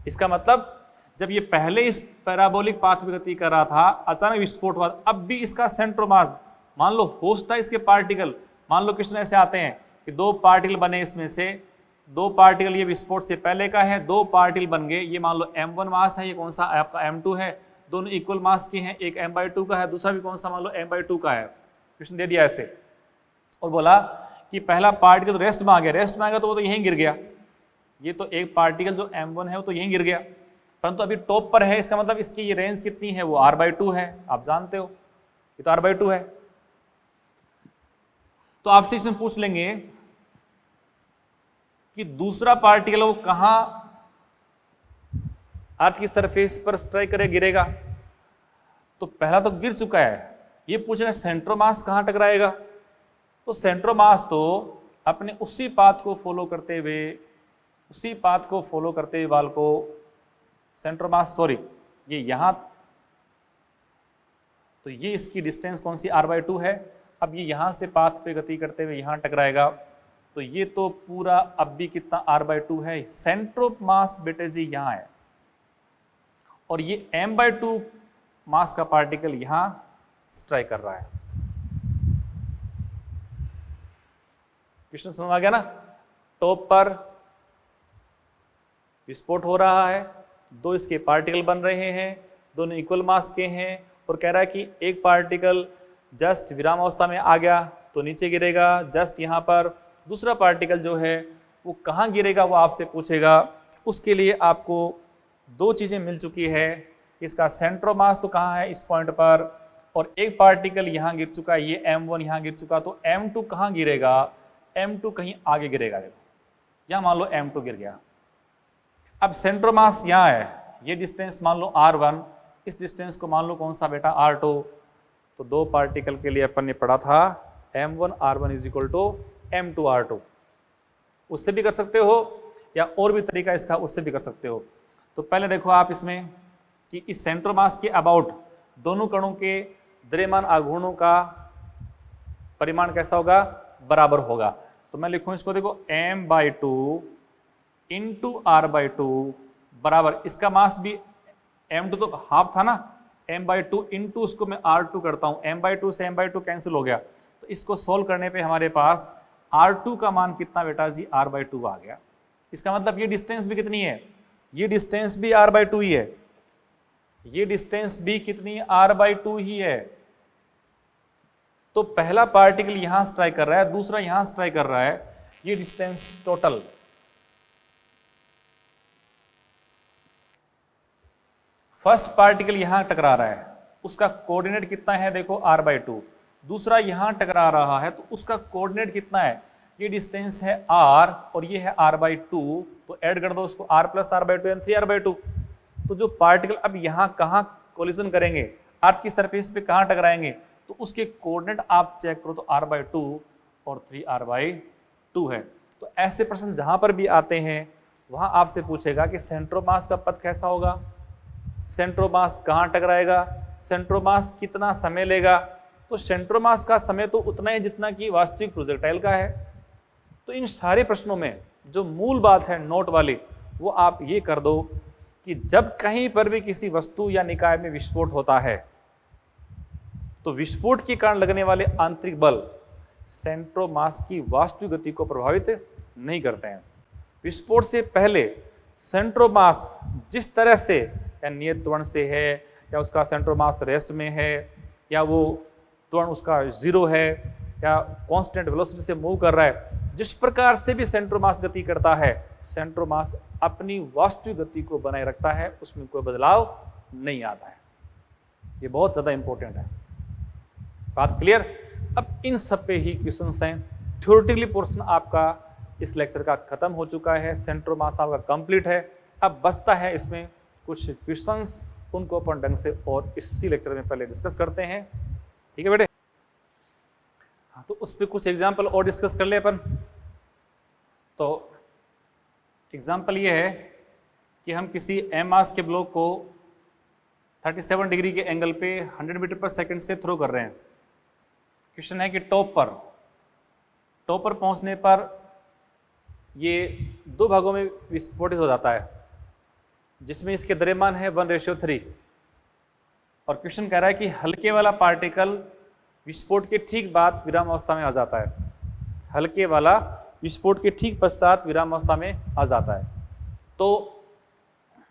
इसका मतलब जब ये पहले इस पैराबोलिक पाथ में गति कर रहा था, अचानक विस्फोट हुआ, अब भी इसका सेंटर ऑफ मास मान लो होस्ट था इसके पार्टिकल, मान लो क्वेश्चन ऐसे आते हैं कि 2 पार्टिकल बने, इसमें से 2 पार्टिकल ये विस्फोट से पहले का है, 2 पार्टिकल बन गए, ये मान लो m1 मास है, ये कौन सा आपका m2 है, दोनों इक्वल मास के हैं, एक m/2 का है, दूसरा भी कौन सा मान लो m/2 का है। क्वेश्चन दे दिया ऐसे और बोला कि पहला पार्टिकल तो रेस्ट में आ गया, रेस्ट में आ गया तो वो तो यहीं गिर गया, ये तो एक पार्टिकल जो m1 है वो तो यहीं गिर गया, परंतु अभी टॉप पर है, इसका मतलब इसकी ये रेंज कितनी है, वो r/2 है, आप जानते हो ये तो r/2 है। तो आपसे इसमें पूछ लेंगे कि दूसरा पार्टिकल वो कहां अर्थ की सरफेस पर स्ट्राइक करे, गिरेगा। तो पहला तो गिर चुका है, ये पूछेगा सेंटर ऑफ मास कहां टकराएगा। तो सेंटर ऑफ मास तो अपने उसी पाथ को फॉलो करते हुए बाल को सेंटर ऑफ मास, सॉरी ये यहां, तो ये इसकी डिस्टेंस कौन सी r/2 है। अब ये यहां से पाथ पे गति करते हुए यहां टकराएगा, तो ये तो पूरा अब भी कितना r/2 है। सेंटर ऑफ मास बेटे जी यहां है और ये m/2 मास का पार्टिकल यहां स्ट्राइक कर रहा है। क्वेश्चन समझ आ गया ना। टॉप पर विस्फोट हो रहा है, 2 इसके पार्टिकल बन रहे हैं, दोनों इक्वल मास के हैं, और कह रहा है कि एक पार्टिकल जस्ट विराम अवस्था में आ गया तो नीचे गिरेगा, जस्ट यहाँ पर दूसरा पार्टिकल जो है वो कहाँ गिरेगा वो आपसे पूछेगा। उसके लिए आपको 2 चीज़ें मिल चुकी है, इसका सेंटर ऑफ मास तो कहाँ है इस पॉइंट पर, और एक पार्टिकल यहाँ गिर चुका है, ये m1 यहाँ गिर चुका, तो m2 कहाँ गिरेगा, m2 कहीं आगे गिरेगा। देखो यहाँ मान लो m2 गिर गया, अब सेंटर ऑफ मास यहाँ है, ये डिस्टेंस मान लो r1, इस डिस्टेंस को मान लो कौन सा बेटा r2। तो 2 पार्टिकल के लिए अपन ने पढ़ा था m1 r1 is equal to m2 r2। उससे भी कर सकते हो या और भी तरीका इसका, उससे भी कर सकते हो। तो पहले देखो आप इसमें कि इस सेंटर मास के अबाउट दोनों कणों के द्रव्यमान आघूर्णों का परिमाण कैसा होगा, बराबर होगा। तो मैं लिखूं इसको, देखो m/2 इंटू r/2 बराबर, इसका मास भी m2 तो हाफ था ना, m/2 इंटू उसको मैं r2 करता हूं, m/2 से m/2 कैंसिल हो गया, तो इसको सोल्व करने पे हमारे पास r2 का मान कितना बेटा जी, r/2 आ गया। इसका मतलब ये डिस्टेंस भी कितनी है, ये डिस्टेंस भी r/2 ही है, ये डिस्टेंस भी कितनी, r/2 ही है। तो पहला पार्टिकल यहां स्ट्राइक कर रहा है, दूसरा यहां स्ट्राइक कर रहा है, ये डिस्टेंस टोटल फर्स्ट पार्टिकल यहां टकरा रहा है, उसका कोऑर्डिनेट कितना है, देखो r/2, दूसरा यहां टकरा रहा है तो उसका कोऑर्डिनेट कितना है, ये डिस्टेंस है r और ये है r/2, तो ऐड कर दो उसको, r + r/2 यानी 3r/2। तो जो पार्टिकल अब यहां कहां कोलिजन करेंगे, अर्थ की सरफेस पे कहां टकराएंगे, तो उसके कोऑर्डिनेट आप चेक करो तो r/2 और 3r/2 है। तो ऐसे प्रश्न जहां पर भी आते हैं वहां आपसे पूछेगा कि सेंट्रोमास का पथ कैसा होगा, सेंट्रोमास कहां टकराएगा, सेंट्रोमास कितना समय लेगा। तो सेंट्रोमास का समय तो उतना ही जितना कि वास्तविक प्रोजेक्टाइल का है। तो इन सारे प्रश्नों में जो मूल बात है नोट वाली, वो आप ये कर दो कि जब कहीं पर भी किसी वस्तु या निकाय में विस्फोट होता है तो विस्फोट के कारण लगने वाले आंतरिक बल सेंट्रोमास की वास्तविक गति को प्रभावित नहीं करते हैं। विस्फोट से पहले सेंट्रोमास जिस तरह से या नियत त्वरण से है, या उसका सेंट्रोमास रेस्ट में है, या वो त्वरण उसका 0 है, या कांस्टेंट वेलोसिटी से मूव कर रहा है, जिस प्रकार से भी सेंट्रोमास गति करता है, सेंट्रोमास अपनी वास्तविक गति को बनाए रखता है, उसमें कोई बदलाव नहीं आता है। ये बहुत ज्यादा इंपॉर्टेंट है, बात क्लियर। अब इन सब पे ही क्वेश्चंस हैं। थ्योरेटिकली पोर्शन आपका इस लेक्चर का खत्म हो चुका है, सेंट्रोमास आपका कंप्लीट है। अब बचता है इसमें कुछ क्वेश्चंस, उनको अपन ढंग से और इसी लेक्चर में पहले डिस्कस करते हैं, ठीक है बेटे। हाँ, तो उस पर कुछ एग्जाम्पल और डिस्कस कर ले अपन। तो एग्जाम्पल ये है कि हम किसी m मास के ब्लॉक को 37 डिग्री के एंगल पे 100 मीटर पर सेकंड से थ्रो कर रहे हैं। क्वेश्चन है कि टॉप पर पहुंचने पर ये 2 भागों में विस्फोटित हो जाता है, जिसमें इसके द्रव्यमान है 1:3। और क्वेश्चन कह रहा है कि हल्के वाला पार्टिकल विस्फोट के ठीक बाद विराम अवस्था में आ जाता है, हल्के वाला विस्फोट के ठीक पश्चात विराम अवस्था में आ जाता है। तो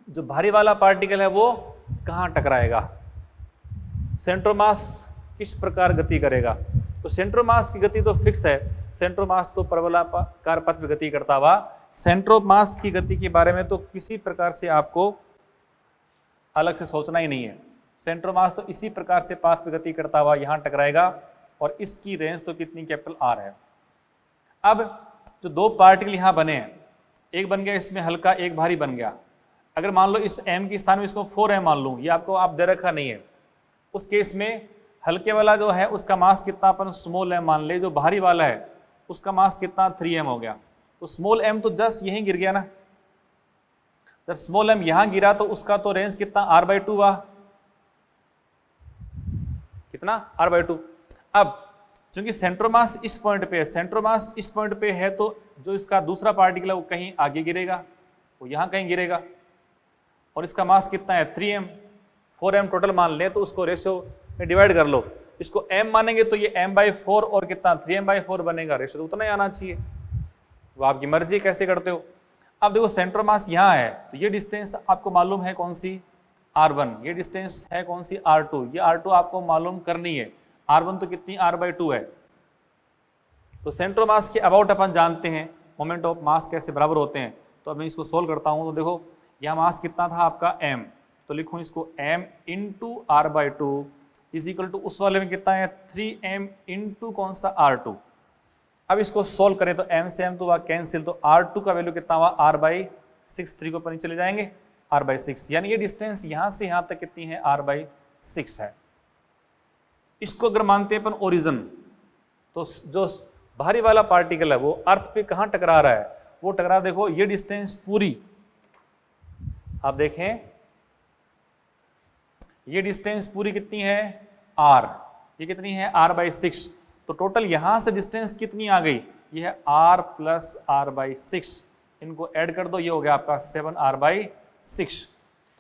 जो भारी वाला पार्टिकल है वो कहाँ टकराएगा, सेंट्रोमास किस प्रकार गति करेगा। तो सेंट्रोमास की गति तो फिक्स है, सेंट्रोमास तो परवलयाकार पथ में गति करता हुआ, सेंट्रोमास की गति के बारे में तो किसी प्रकार से आपको अलग से सोचना ही नहीं है। सेंट्रोमास तो इसी प्रकार से पाथ पे गति करता हुआ यहाँ टकराएगा, और इसकी रेंज तो कितनी, कैपिटल R है। अब जो 2 पार्टिकल यहाँ बने हैं, एक बन गया इसमें हल्का, एक भारी बन गया। अगर मान लो इस m के स्थान में इसको 4m मान लूँ, ये आपको आप दे रखा नहीं है, उस केस में हल्के वाला जो है उसका मास कितना अपन स्मॉल m मान ले, जो भारी वाला है उसका मास कितना 3m हो गया। तो स्मॉल m तो जस्ट यहीं गिर गया ना, जब स्मॉल m यहां गिरा तो उसका तो रेंज कितना r/2 हुआ, कितना r/2। अब चूंकि सेंट्रोमास इस पॉइंट पे है, सेंट्रोमास इस पॉइंट पे है, तो जो इसका दूसरा पार्टिकल है वो कहीं आगे गिरेगा, वो यहां कहीं गिरेगा, और इसका मास कितना है 3m, 4m टोटल मान ले, तो उसको रेशियो में डिवाइड कर लो। इसको m मानेंगे तो ये m/4 और कितना 3m/4 बनेगा, रेशियो तो उतना ही आना चाहिए, वो आपकी मर्जी कैसे करते हो। अब देखो सेंट्रोमास यहाँ है, तो ये डिस्टेंस आपको मालूम है कौन सी, r1, ये डिस्टेंस है कौन सी, r2, ये r2 आपको मालूम करनी है, r1 तो कितनी r/2 है। तो सेंट्रोमास के अबाउट अपन जानते हैं मोमेंट ऑफ मास कैसे बराबर होते हैं। तो अब मैं इसको सोल्व करता हूँ, तो देखो यहाँ मास कितना था आपका m, तो लिखूँ इसको m into r/2 is equal to उस वाले में कितना है 3m इंटू कौन सा r2। अब इसको सोल्व करें तो m से m तो वह कैंसिल, तो r2 का वैल्यू कितना हुआ r/6, 3 को ऊपर चले जाएंगे r/6, यानी ये डिस्टेंस यहाँ से यहाँ तक कितनी है r/6 है। इसको अगर मानते हैं अपन ओरिजिन, तो जो भारी वाला पार्टिकल है वो अर्थ पे कहाँ टकरा रहा है, वो टकरा, देखो ये डिस्टेंस पूरी आप देखें, ये डिस्टेंस पूरी कितनी है r, ये कितनी है r/6, तो टोटल यहाँ से डिस्टेंस कितनी आ गई, ये है r + r/6, इनको ऐड कर दो, ये हो गया आपका 7r/6।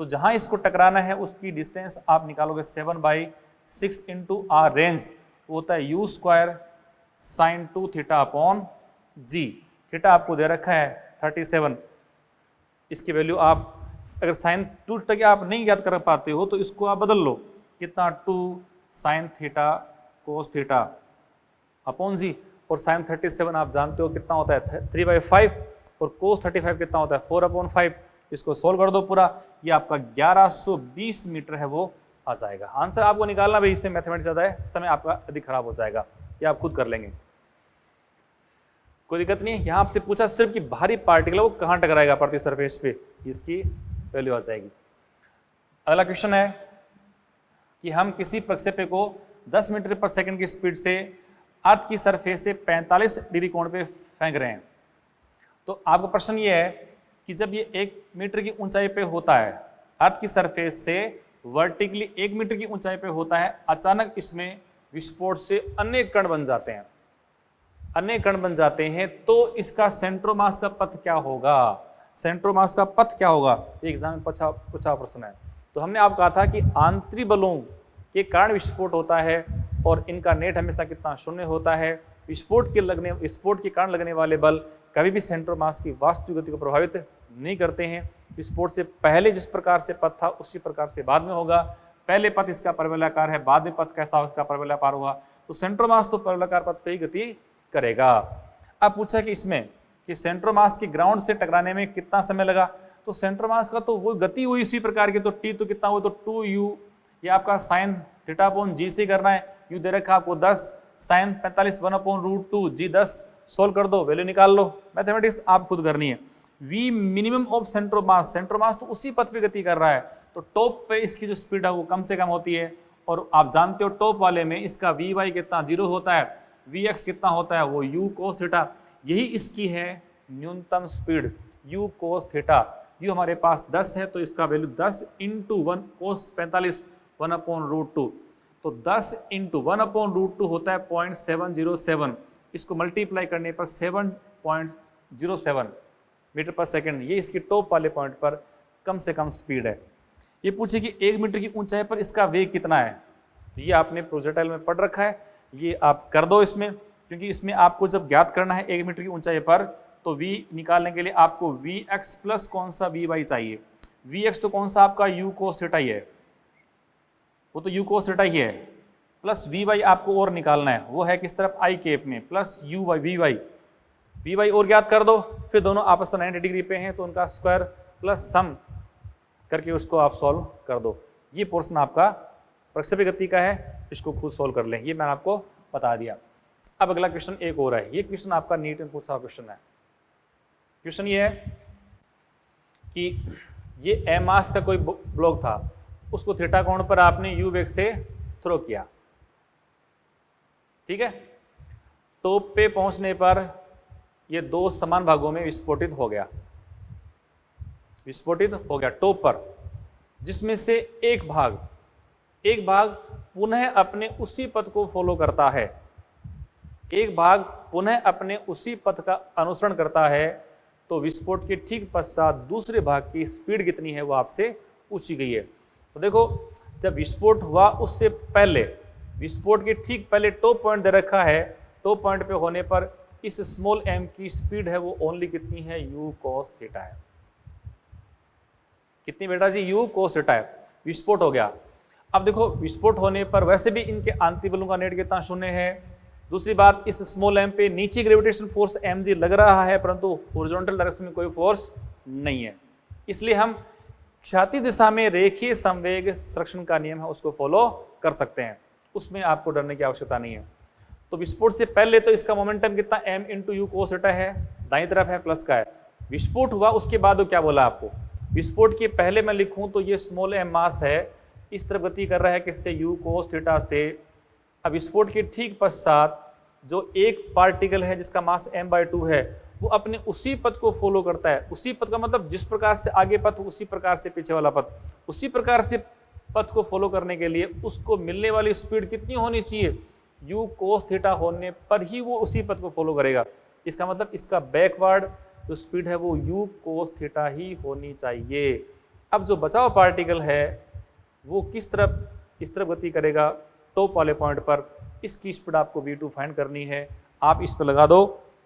तो जहाँ इसको टकराना है उसकी डिस्टेंस आप निकालोगे 7/6 इंटू r रेंज, वो होता है u² sin 2θ/g। थीटा आपको दे रखा है 37, इसकी वैल्यू आप अगर sin 2θ की आप नहीं याद कर पाते हो तो इसको आप बदल लो, कितना 2 sin θ cos θ/g, और sin 37 आप जानते हो कितना होता है 3/5, और cos 35 कितना होता है 4/5। इसको सोल्व कर दो पूरा, ये आपका 1120 मीटर है वो आ जाएगा। आंसर आपको निकालना भाई, इसमें मैथमेटिक्स ज़्यादा है, समय आपका अधिक खराब हो जाएगा, ये आप खुद कर लेंगे, कोई दिक्कत नहीं है। यहाँ आपसे पूछा सिर्फ कि बाहरी पार्टिकल वो कहाँ टकराएगा पृथ्वी सरफेस पे, इसकी वैल्यू आ जाएगी। अगला क्वेश्चन है कि हम किसी प्रक्षेप्य को 10 मीटर पर सेकंड की स्पीड से अर्थ की सरफेस से 45 डिग्री कोण पे फेंक रहे हैं। तो आपका प्रश्न ये है कि जब ये 1 मीटर की ऊंचाई पे होता है, अर्थ की सरफेस से वर्टिकली 1 मीटर की ऊंचाई पे होता है, अचानक इसमें विस्फोट से अनेक कण बन जाते हैं, अनेक कण बन जाते हैं, तो इसका सेंट्रोमास का पथ क्या होगा, सेंट्रोमास का पथ क्या होगा, एग्जाम में पूछा प्रश्न है। तो हमने आपको कहा था कि आंतरिक बलों के कारण विस्फोट होता है और इनका नेट हमेशा कितना शून्य होता है। विस्फोट के कारण लगने वाले बल कभी भी सेंट्रोमास की वास्तविक गति को प्रभावित नहीं करते हैं। विस्फोट से पहले जिस प्रकार से पथ था उसी प्रकार से बाद में होगा। पहले पथ इसका परवलयाकार है, बाद में पथ कैसा होगा, इसका परवलयाकार होगा, तो सेंट्रोमास तो परवलयाकार पथ पे ही गति करेगा। अब पूछा कि इसमें कि सेंट्रोमास की ग्राउंड से टकराने में कितना समय लगा, तो सेंट्रोमास का तो वो गति हुई इसी प्रकार की, तो टी तो कितना हुआ, तो 2u, ये आपका sin θ/g से करना है, u दे रखा आपको 10, sin 45 1/√2 g 10, सोल्व कर दो, वैल्यू निकाल लो। मैथमेटिक्स आप खुद करनी है। v मिनिमम ऑफ सेंट्रोमास, सेंट्रोमास तो उसी पथ पे गति कर रहा है, तो टॉप पे इसकी जो स्पीड है वो कम से कम होती है, और आप जानते हो टॉप वाले में इसका vy कितना 0 होता है, vx कितना होता है वो u cos θ, यही इसकी है न्यूनतम स्पीड u cos θ। u हमारे पास 10 है तो इसका वैल्यू 10 इंटू 1 cos 45 1/√2, तो 10 इंटू 1/√2 होता है 0.707, इसको मल्टीप्लाई करने पर 7.07 मीटर पर सेकंड, ये इसकी टॉप वाले पॉइंट पर कम से कम स्पीड है। ये पूछे कि 1 मीटर की ऊंचाई पर इसका वेग कितना है, तो ये आपने प्रोजेक्टाइल में पढ़ रखा है, ये आप कर दो इसमें, क्योंकि इसमें आपको जब ज्ञात करना है 1 मीटर की ऊंचाई पर, तो v निकालने के लिए आपको vx प्लस कौन सा vy चाहिए। vx तो कौन सा आपका u cos θ ही है, वो तो u cos θ ही है, प्लस vy आपको और निकालना है, वो है किस तरफ i केप में, प्लस vy और ज्ञात कर दो, फिर दोनों आपस में 90 डिग्री पे हैं तो उनका स्क्वायर प्लस सम करके उसको आप सॉल्व कर दो। ये पोर्शन आपका प्रक्षेप्य गति का है, इसको खुद सॉल्व कर लें, ये मैंने आपको बता दिया। अब अगला क्वेश्चन एक और है, ये क्वेश्चन आपका नीट में पूछा क्वेश्चन है। क्वेश्चन ये है कि ये एम मास का कोई ब्लॉक था, उसको थीटा कोण पर आपने यू वेग से थ्रो किया, ठीक है, टॉप पे पहुंचने पर ये 2 समान भागों में विस्फोटित हो गया टॉप पर, जिसमें से एक भाग पुनः अपने उसी पथ को फॉलो करता है, एक भाग पुनः अपने उसी पथ का अनुसरण करता है, तो विस्फोट के ठीक पश्चात दूसरे भाग की स्पीड कितनी है वो आपसे पूछी गई है। तो देखो, जब विस्फोट हुआ उससे पहले, विस्फोट के ठीक पहले टॉप पॉइंट दे रखा है, टॉप पॉइंट पे होने पर इस स्मॉल m की स्पीड है वो ओनली कितनी है, u cos θ है। कितनी बेटा जी, u cos θ है। विस्फोट हो गया। अब देखो, विस्फोट होने पर वैसे भी इनके आंतरिक बलों का नेट कितना शून्य है। दूसरी बात, इस स्मॉल m पे नीचे ग्रेविटेशन फोर्स mg लग रहा है, परंतु हॉरिजॉन्टल डायरेक्शन में कोई फोर्स नहीं है, इसलिए हम क्षैतिज दिशा में रेखीय संवेग संरक्षण का नियम है उसको फॉलो कर सकते हैं, उसमें आपको डरने की आवश्यकता नहीं है। तो विस्फोट से पहले तो इसका मोमेंटम कितना m इंटू यू कोस θ है, दाईं तरफ है, प्लस का है। विस्फोट हुआ उसके बाद क्या बोला आपको, विस्फोट के पहले मैं लिखूं तो ये स्मॉल m मास है, इस तरफ गति कर रहा है किससे, u cos θ से। अब विस्फोट के ठीक पश्चात जो एक पार्टिकल है जिसका मास m/2 है, वो अपने उसी पथ को फॉलो करता है। उसी पथ का मतलब जिस प्रकार से आगे पथ उसी प्रकार से पीछे वाला पथ, उसी प्रकार से पथ को फॉलो करने के लिए उसको मिलने वाली स्पीड कितनी होनी चाहिए, u cos थीटा होने पर ही वो उसी पथ को फॉलो करेगा। इसका मतलब इसका बैकवर्ड जो स्पीड है वो u cos थीटा ही होनी चाहिए। अब जो बचाव पार्टिकल है वो किस तरफ, इस तरफ गति करेगा टॉप वाले पॉइंट पर, इसकी स्पीड आपको v2 फाइंड करनी है। आप इस पर लगा दो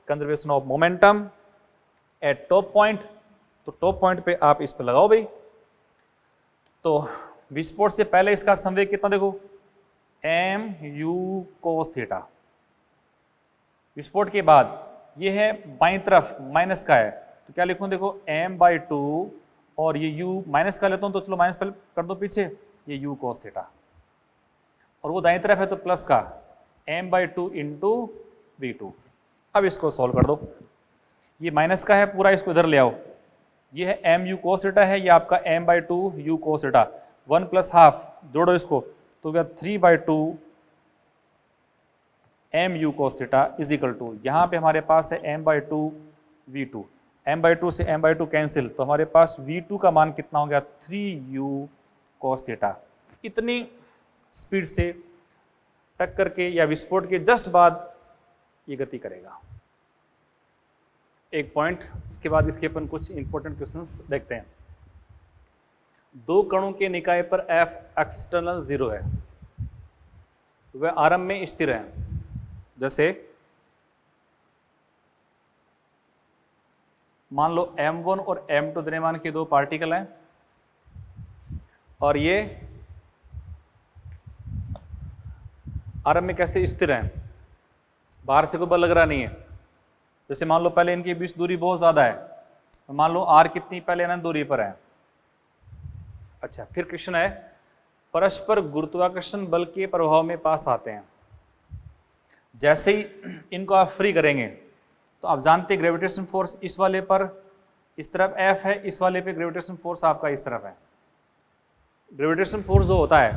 conservation of momentum eight top point, तो टॉप पॉइंट पे आप इस पर लगाओ भाई। तो विस्फोट से पहले इसका संवेग कितना देखो, mu cos थीटा। विस्फोट के बाद ये है बाईं तरफ माइनस का है, तो क्या लिखूं देखो m/2 और ये u माइनस का लेता हूं तो चलो माइनस पहले कर दो पीछे, ये u cos थीटा, और वो दाईं तरफ है तो प्लस का m/2 इंटू v2। अब इसको सॉल्व कर दो, ये माइनस का है पूरा, इसको इधर ले आओ, ये है mu cos थीटा है, ये आपका m/2 u cos theta, 1 plus half जोड़ो इसको तो क्या 3/2 mu cos theta is equal to, यहाँ पे हमारे पास है m/2 v2, m/2 से m/2 कैंसिल, तो हमारे पास v2 का मान कितना हो गया 3u cos थीटा। इतनी स्पीड से टक्कर के या विस्फोट के जस्ट बाद ये गति करेगा। एक पॉइंट, इसके बाद इसके अपन कुछ इंपॉर्टेंट क्वेश्चंस देखते हैं। दो कणों के निकाय पर F एक्सटर्नल 0 है, वह आरंभ में स्थिर है। जैसे मान लो m1 और m2 द्रव्यमान के दो पार्टिकल हैं और ये आरंभ में कैसे स्थिर हैं, बाहर से कोई बल लग रहा नहीं है। जैसे मान लो पहले इनके बीच दूरी बहुत ज्यादा है, तो मान लो r कितनी पहले ना दूरी पर है। अच्छा, फिर क्वेश्चन है परस्पर गुरुत्वाकर्षण बल के प्रभाव में पास आते हैं। जैसे ही इनको आप फ्री करेंगे तो आप जानते हैं ग्रेविटेशन फोर्स इस वाले पर इस तरफ F है, इस वाले पे ग्रेविटेशन फोर्स आपका इस तरफ है। ग्रेविटेशन फोर्स जो होता है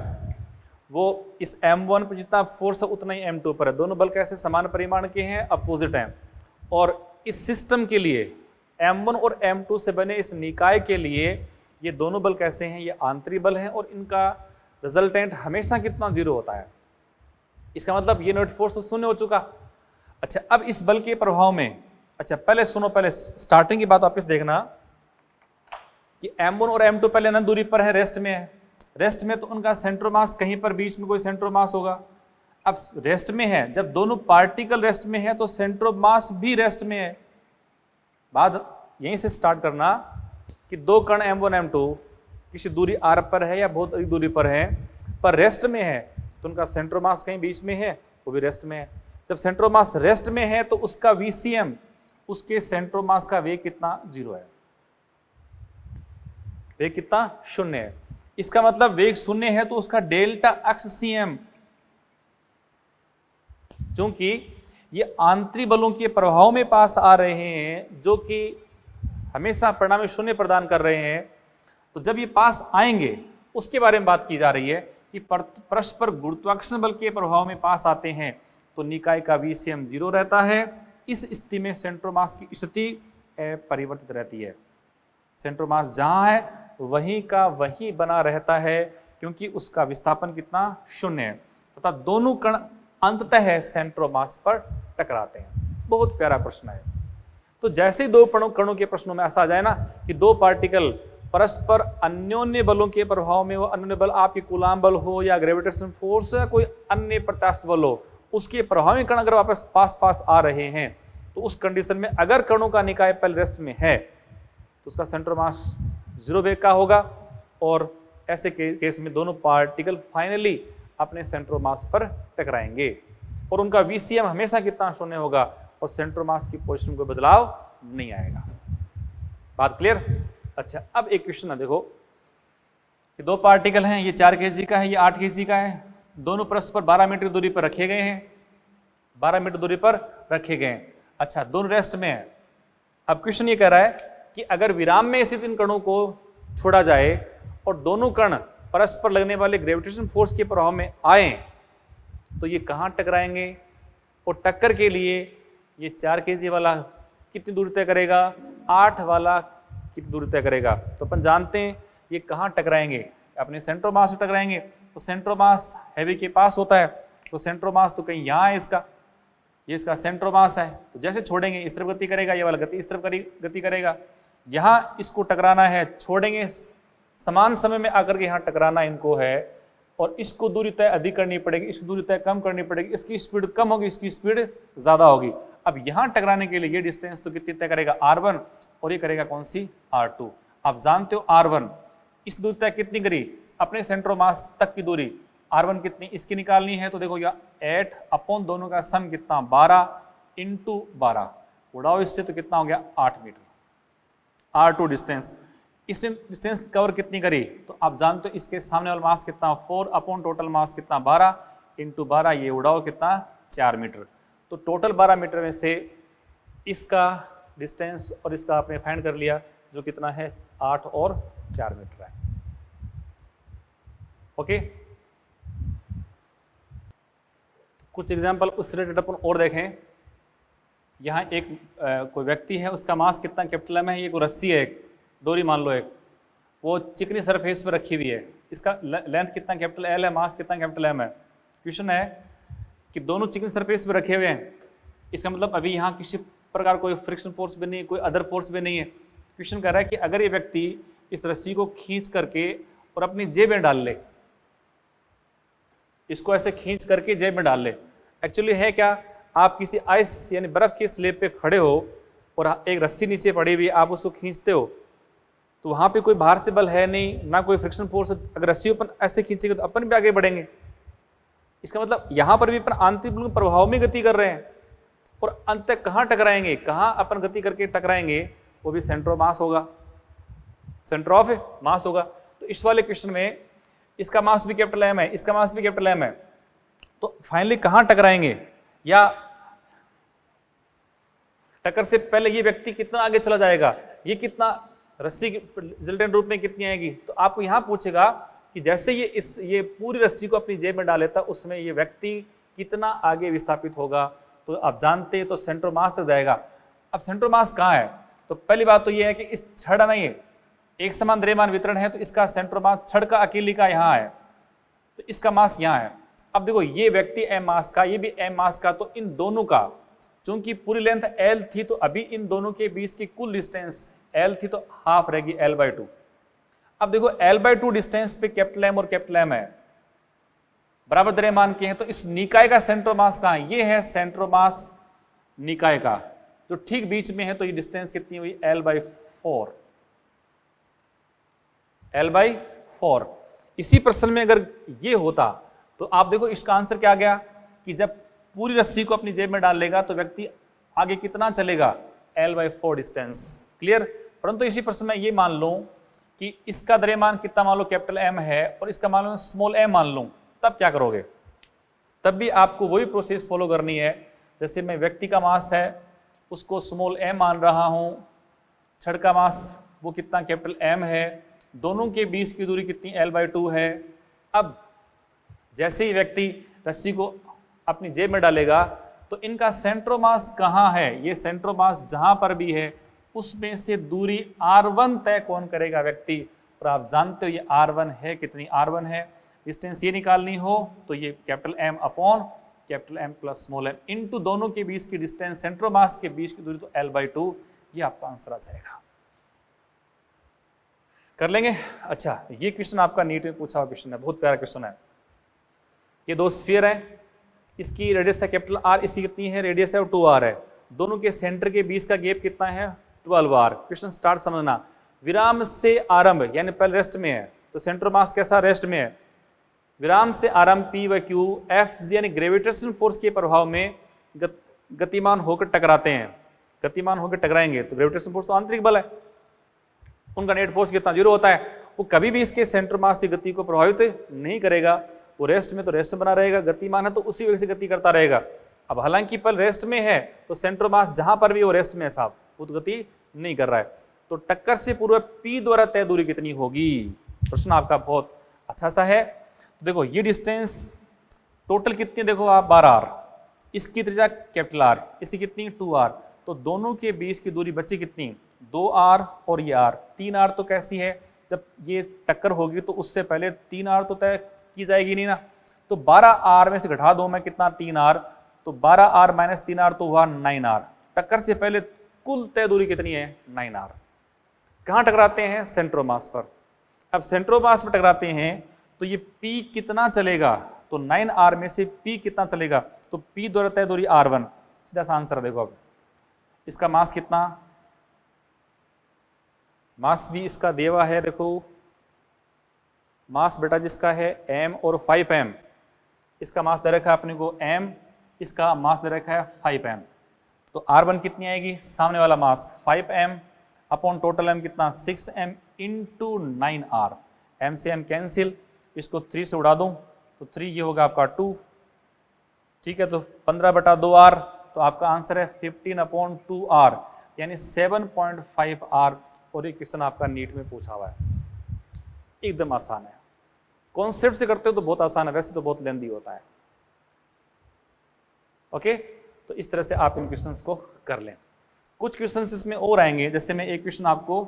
वो इस m1 पर जितना फोर्स है उतना ही m2 पर है। दोनों बल कैसे समान परिमाण के हैं, अपोजिट हैं। और इस सिस्टम के लिए m1 और m2 से बने इस निकाय के लिए ये दोनों बल कैसे हैं, ये आंतरिक बल हैं और इनका रिजल्टेंट हमेशा कितना 0 होता है। इसका मतलब ये नेट फोर्स तो शून्य हो चुका। अच्छा, अब इस बल के प्रभाव में, अच्छा पहले सुनो, पहले स्टार्टिंग की बात वापस देखना कि m1 और m2 पहले ना दूरी पर है, रेस्ट में है। रेस्ट में तो उनका सेंट्रो मास कहीं पर बीच में कोई सेंट्रो मास होगा। अब रेस्ट में है, जब दोनों पार्टिकल रेस्ट में है तो सेंट्रो मास भी रेस्ट में है। बात यहीं से स्टार्ट करना कि दो कण m1 m2 किसी दूरी r पर है या बहुत अधिक दूरी पर है, पर रेस्ट में है, तो उनका सेंट्रो मास कहीं बीच में है, वो भी रेस्ट में है। जब सेंट्रो मास रेस्ट में है तो उसका VCM, उसके सेंट्रो मास का वेग कितना 0 है, वेग कितना 0 है। इसका मतलब वेग 0 है तो उसका डेल्टा XCM, क्योंकि ये आंतरिक बलों के प्रभाव में पास आ रहे हैं जो कि हमेशा परिणामी 0 प्रदान कर रहे हैं, तो जब ये पास आएंगे उसके बारे में बात की जा रही है कि परस्पर गुरुत्वाकर्षण बल के प्रभाव में पास आते हैं तो निकाय का VCM 0 रहता है। इस स्थिति में सेंट्रोमास की स्थिति अपरिवर्तित रहती है। सेंट्रोमास जहां है वहीं का वहीं बना रहता है, क्योंकि उसका विस्थापन कितना 0 है तथा दोनों कण अंततः सेंट्रोमास पर टकराते हैं। बहुत प्यारा प्रश्न है। तो जैसे दो कणों के प्रश्नों में ऐसा आ जाए ना कि दो पार्टिकल परस्पर अन्योन्य बलों के प्रभाव में, वो अन्योन्य बल आपके कूलाम बल हो या ग्रेविटेशन फोर्स या कोई अन्य प्रत्यास्थ बल हो, उसके प्रभाव में कण अगर वापस पास आ रहे हैं तो उस कंडीशन में अगर कणों का निकाय पहले रेस्ट में है तो उसका सेंट्रो मास 0 वेग का होगा, और ऐसे केस में दोनों पार्टिकल फाइनली अपने सेंट्रो मास पर टकराएंगे और उनका VCM हमेशा कितना 0 होगा और सेंट्रो मास की पोजीशन को बदलाव नहीं आएगा। बात क्लियर? अच्छा, अब एक क्वेश्चन है, देखो कि दो पार्टिकल हैं, ये 4 kg का है, ये 8 kg का है, दोनों परस्पर 12 मीटर दूरी पर रखे गए हैं, 12 मीटर दूरी पर रखे गए हैं। अच्छा, दोनों रेस्ट में है। अब क्वेश्चन ये कह रहा है कि अगर विराम में स्थित इन कणों को छोड़ा जाए और दोनों कण परस्पर लगने वाले ग्रेविटेशन फोर्स के प्रभाव में आए तो ये कहाँ टकराएंगे, और टक्कर के लिए ये 4 kg वाला कितनी दूरी तय करेगा, 8 वाला कितनी दूरी तय करेगा। तो अपन जानते हैं ये कहाँ टकराएंगे, अपने सेंट्रोमास से टकराएंगे, तो सेंट्रोमास हैवी के पास होता है, तो सेंट्रोमास तो कहीं यहाँ है इसका, ये इसका सेंट्रोमास है, तो जैसे छोड़ेंगे इस तरफ गति करेगा, ये वाला गति इस तरफ गति करेगा, यहाँ इसको टकराना है, छोड़ेंगे समान समय में आकर के यहाँ टकराना इनको है, और इसको दूरी तय अधिक करनी पड़ेगी, इसकी दूरी तय कम करनी पड़ेगी, इसकी स्पीड कम होगी, इसकी स्पीड ज़्यादा होगी। अब यहाँ टकराने के लिए ये डिस्टेंस तो कितनी तय करेगा R1, और ये करेगा कौन सी R2। आप जानते हो R1 इस दूरी तय कितनी करी, अपने सेंट्रोमास तक की दूरी R1 कितनी इसकी निकालनी है, तो देखो यहाँ 8 अपॉन दोनों का सम कितना 12 इंटू 12, उड़ाओ इससे तो कितना हो गया 8 मीटर। R2 डिस्टेंस, इस डिस्टेंस कवर कितनी करी, तो आप जानते हो इसके सामने वाला मास कितना 4 अपॉन टोटल मास कितना 12 इंटू 12, ये उड़ाओ कितना 4 मीटर। तो टोटल 12 मीटर में से इसका डिस्टेंस और इसका आपने फाइंड कर लिया, जो कितना है 8 और 4 मीटर है। ओके, तो कुछ एग्जाम्पल उस रिलेटेड अपन और देखें। यहाँ एक कोई व्यक्ति है, उसका मास कितना कैपिटल एम है, ये कोई रस्सी है, एक डोरी मान लो, एक वो चिकनी सरफेस पर रखी हुई है, इसका लेंथ कितना कैपिटल एल है, मास कितना कैपिटल एम है। क्वेश्चन है कि दोनों चिकनी सरफेस पर रखे हुए हैं, इसका मतलब अभी यहाँ किसी प्रकार कोई फ्रिक्शन फोर्स भी नहीं है, कोई अदर फोर्स भी नहीं है। क्वेश्चन कह रहा है कि अगर ये व्यक्ति इस रस्सी को खींच करके और अपनी जेब में डाल ले, इसको ऐसे खींच करके जेब में डाल ले, एक्चुअली है क्या, आप किसी आइस यानी बर्फ के स्लेब पे खड़े हो और एक रस्सी नीचे पड़ी हुई, आप उसको खींचते हो, तो वहाँ पे कोई बाहर से बल है नहीं, ना कोई फ्रिक्शन फोर्स। अगर रस्सी अपन ऐसे खींचेंगे तो अपन भी आगे बढ़ेंगे। इसका मतलब यहाँ पर भी अपन आंतरिक प्रभाव में गति कर रहे हैं, और अंत तक कहाँ टकराएंगे, कहाँ अपन गति करके टकराएंगे, वो भी सेंटर ऑफ मास होगा, सेंटर ऑफ मास होगा। तो इस वाले क्वेश्चन में इसका मास भी कैपिटल एम है, इसका मास भी कैपिटल एम है, तो फाइनली कहाँ टकराएंगे, या टक्कर से पहले ये व्यक्ति कितना आगे चला जाएगा, ये कितना रस्सी रिजल्टेंट रूप में कितनी आएगी। तो आपको यहाँ पूछेगा कि जैसे ये पूरी रस्सी को अपनी जेब में डाल लेता, उसमें ये व्यक्ति कितना आगे विस्थापित होगा। तो आप जानते हैं तो सेंटर मास तक जाएगा। अब सेंटर मास कहाँ है, तो पहली बात तो ये है कि इस छड़ ना, ये एक समान द्रव्यमान वितरण है, तो इसका सेंटर मास छड़ का अकेली का यहाँ है, तो इसका मास यहाँ है। अब देखो ये व्यक्ति एम मास का, ये भी एम मास का, तो इन दोनों का चूंकि पूरी लेंथ एल थी, तो अभी इन दोनों के बीच की कुल डिस्टेंस एल थी, तो हाफ रहेगी L/2। अब देखो L/2 डिस्टेंस पे कैपिटल एम और कैपिटल एम है, बराबर द्रव्यमान के हैं, तो इस निकाय का सेंटर मास कहाँ है, ये है सेंटर मास निकाय का, जो ठीक बीच में है। तो ये डिस्टेंस कितनी हुई L/4, L/4। इसी प्रश्न में अगर ये होता तो आप देखो इसका आंसर क्या आ गया कि जब पूरी रस्सी को अपनी जेब में डाल लेगा तो व्यक्ति आगे कितना चलेगा, L/4 डिस्टेंस। क्लियर। परंतु इसी प्रश्न में ये मान लूं कि इसका द्रव्यमान कितना मान लो कैपिटल एम है, और इसका मान लो स्मॉल एम मान लूं, तब क्या करोगे, तब भी आपको वही प्रोसेस फॉलो करनी है। जैसे मैं व्यक्ति का मास है उसको स्मॉल एम मान रहा हूं, छड़ का मास वो कितना कैपिटल एम है, दोनों के बीच की दूरी कितनी L/2 है। अब जैसे ही व्यक्ति रस्सी को अपनी जेब में डालेगा तो इनका सेंट्रोमास कहाँ है, ये सेंट्रोमास जहां पर भी है उसमें से दूरी R1 तय कौन करेगा, व्यक्ति। और आप जानते हो ये R1 है कितनी, R1 है, डिस्टेंस ये निकालनी हो तो ये capital M upon capital M plus small m into दोनों के बीच की डिस्टेंस, सेंट्रोमास के बीच की दूरी, तो L/2, ये आपका आंसर आ जाएगा। कर लेंगे। अच्छा, ये क्वेश्चन आपका नीट में पूछा हुआ क्वेश्चन है, बहुत प्यारा क्वेश्चन है। ये दो स्फीयर है, इसकी रेडियस है कैपिटल R, इसकी कितनी है रेडियस है, और 2R है, दोनों के सेंटर के बीच का गैप कितना है 12R। क्वेश्चन स्टार्ट समझना, विराम से आरंभ यानी पहले रेस्ट में है, तो सेंटर मास कैसा रेस्ट में है, विराम से आरंभ P व Q F यानी ग्रेविटेशन फोर्स के प्रभाव में गतिमान होकर टकराते हैं, गतिमान होकर टकराएंगे, तो ग्रेविटेशन फोर्स तो आंतरिक बल है, उनका नेट फोर्स कितना 0 होता है, वो कभी भी इसके सेंटर मास की गति को प्रभावित नहीं करेगा। वो रेस्ट में तो रेस्ट बना रहेगा, गतिमान है तो उसी वजह से गति करता रहेगा। अब हालांकि पल रेस्ट में है तो सेंटर मास जहां पर भी वो रेस्ट में है साहब, वो तो गति नहीं कर रहा है। तो टक्कर से पूर्व P द्वारा तय दूरी कितनी होगी, प्रश्न आपका बहुत अच्छा सा है। तो देखो ये डिस्टेंस टोटल कितनी, देखो आप 12R, इसकी त्रिज्या कैपिटल R, इसकी कितनी 2R, तो दोनों के बीच की दूरी बची कितनी 2R, और ये R 3R। तो कैसी है, जब ये टक्कर होगी तो उससे पहले 3R तो तय की जाएगी नहीं ना। तो 12R में से घटा दूं मैं कितना, 3R, तो 12R माइनस 3R तो हुआ 9R। टक्कर से पहले कुल तय दूरी कितनी है, 9R। कहाँ टकराते हैं, सेंट्रोमास पर। अब सेंट्रोमास में टकराते हैं तो ये P कितना चलेगा, तो 9R में से P कितना चलेगा, तो P द्वारा तय दूरी R1। सीधा सा आंसर देखो। अब इसका मास कितना, मास भी इसका देवा है, देखो मास बेटा जिसका है m और 5m, इसका मास दे रखा है अपने को m, इसका मास दे रखा है 5m। तो R1 कितनी आएगी, सामने वाला मास 5m अपॉन टोटल m कितना 6m इंटू 9R। m से m कैंसिल, इसको 3 से उड़ा दूं तो 3 ये होगा आपका 2, ठीक है। तो 15/2R, तो आपका आंसर है 15/2R यानी 7.5R। और ये क्वेश्चन आपका नीट में पूछा हुआ है, एकदम आसान है। कॉन्सेप्ट से करते हो तो बहुत आसान है, वैसे तो बहुत लेंदी होता है। ओके, तो इस तरह से आप इन क्वेश्चंस को कर लें। कुछ क्वेश्चंस इसमें और आएंगे, जैसे मैं एक क्वेश्चन आपको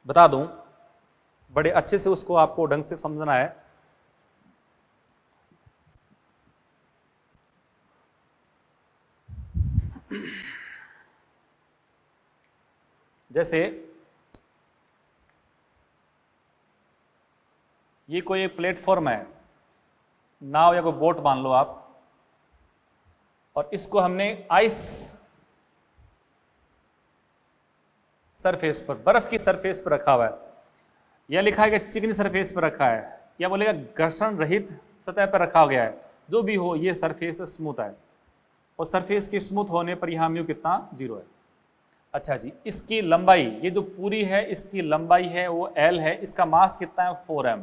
बता दूं, बड़े अच्छे से उसको आपको ढंग से समझना है। जैसे ये कोई एक प्लेटफॉर्म है, नाव या कोई बोट मान लो आप, और इसको हमने आइस सरफेस पर, बर्फ की सरफेस पर रखा हुआ है, या लिखा है कि चिकनी सरफेस पर रखा है, या बोलेगा घर्षण रहित सतह पर रखा गया है। जो भी हो, ये सरफेस स्मूथ है और सरफेस के स्मूथ होने पर यहाँ म्यू कितना, 0 है। अच्छा जी, इसकी लंबाई, ये जो पूरी है इसकी लंबाई है वो L है, इसका मास कितना है 4m।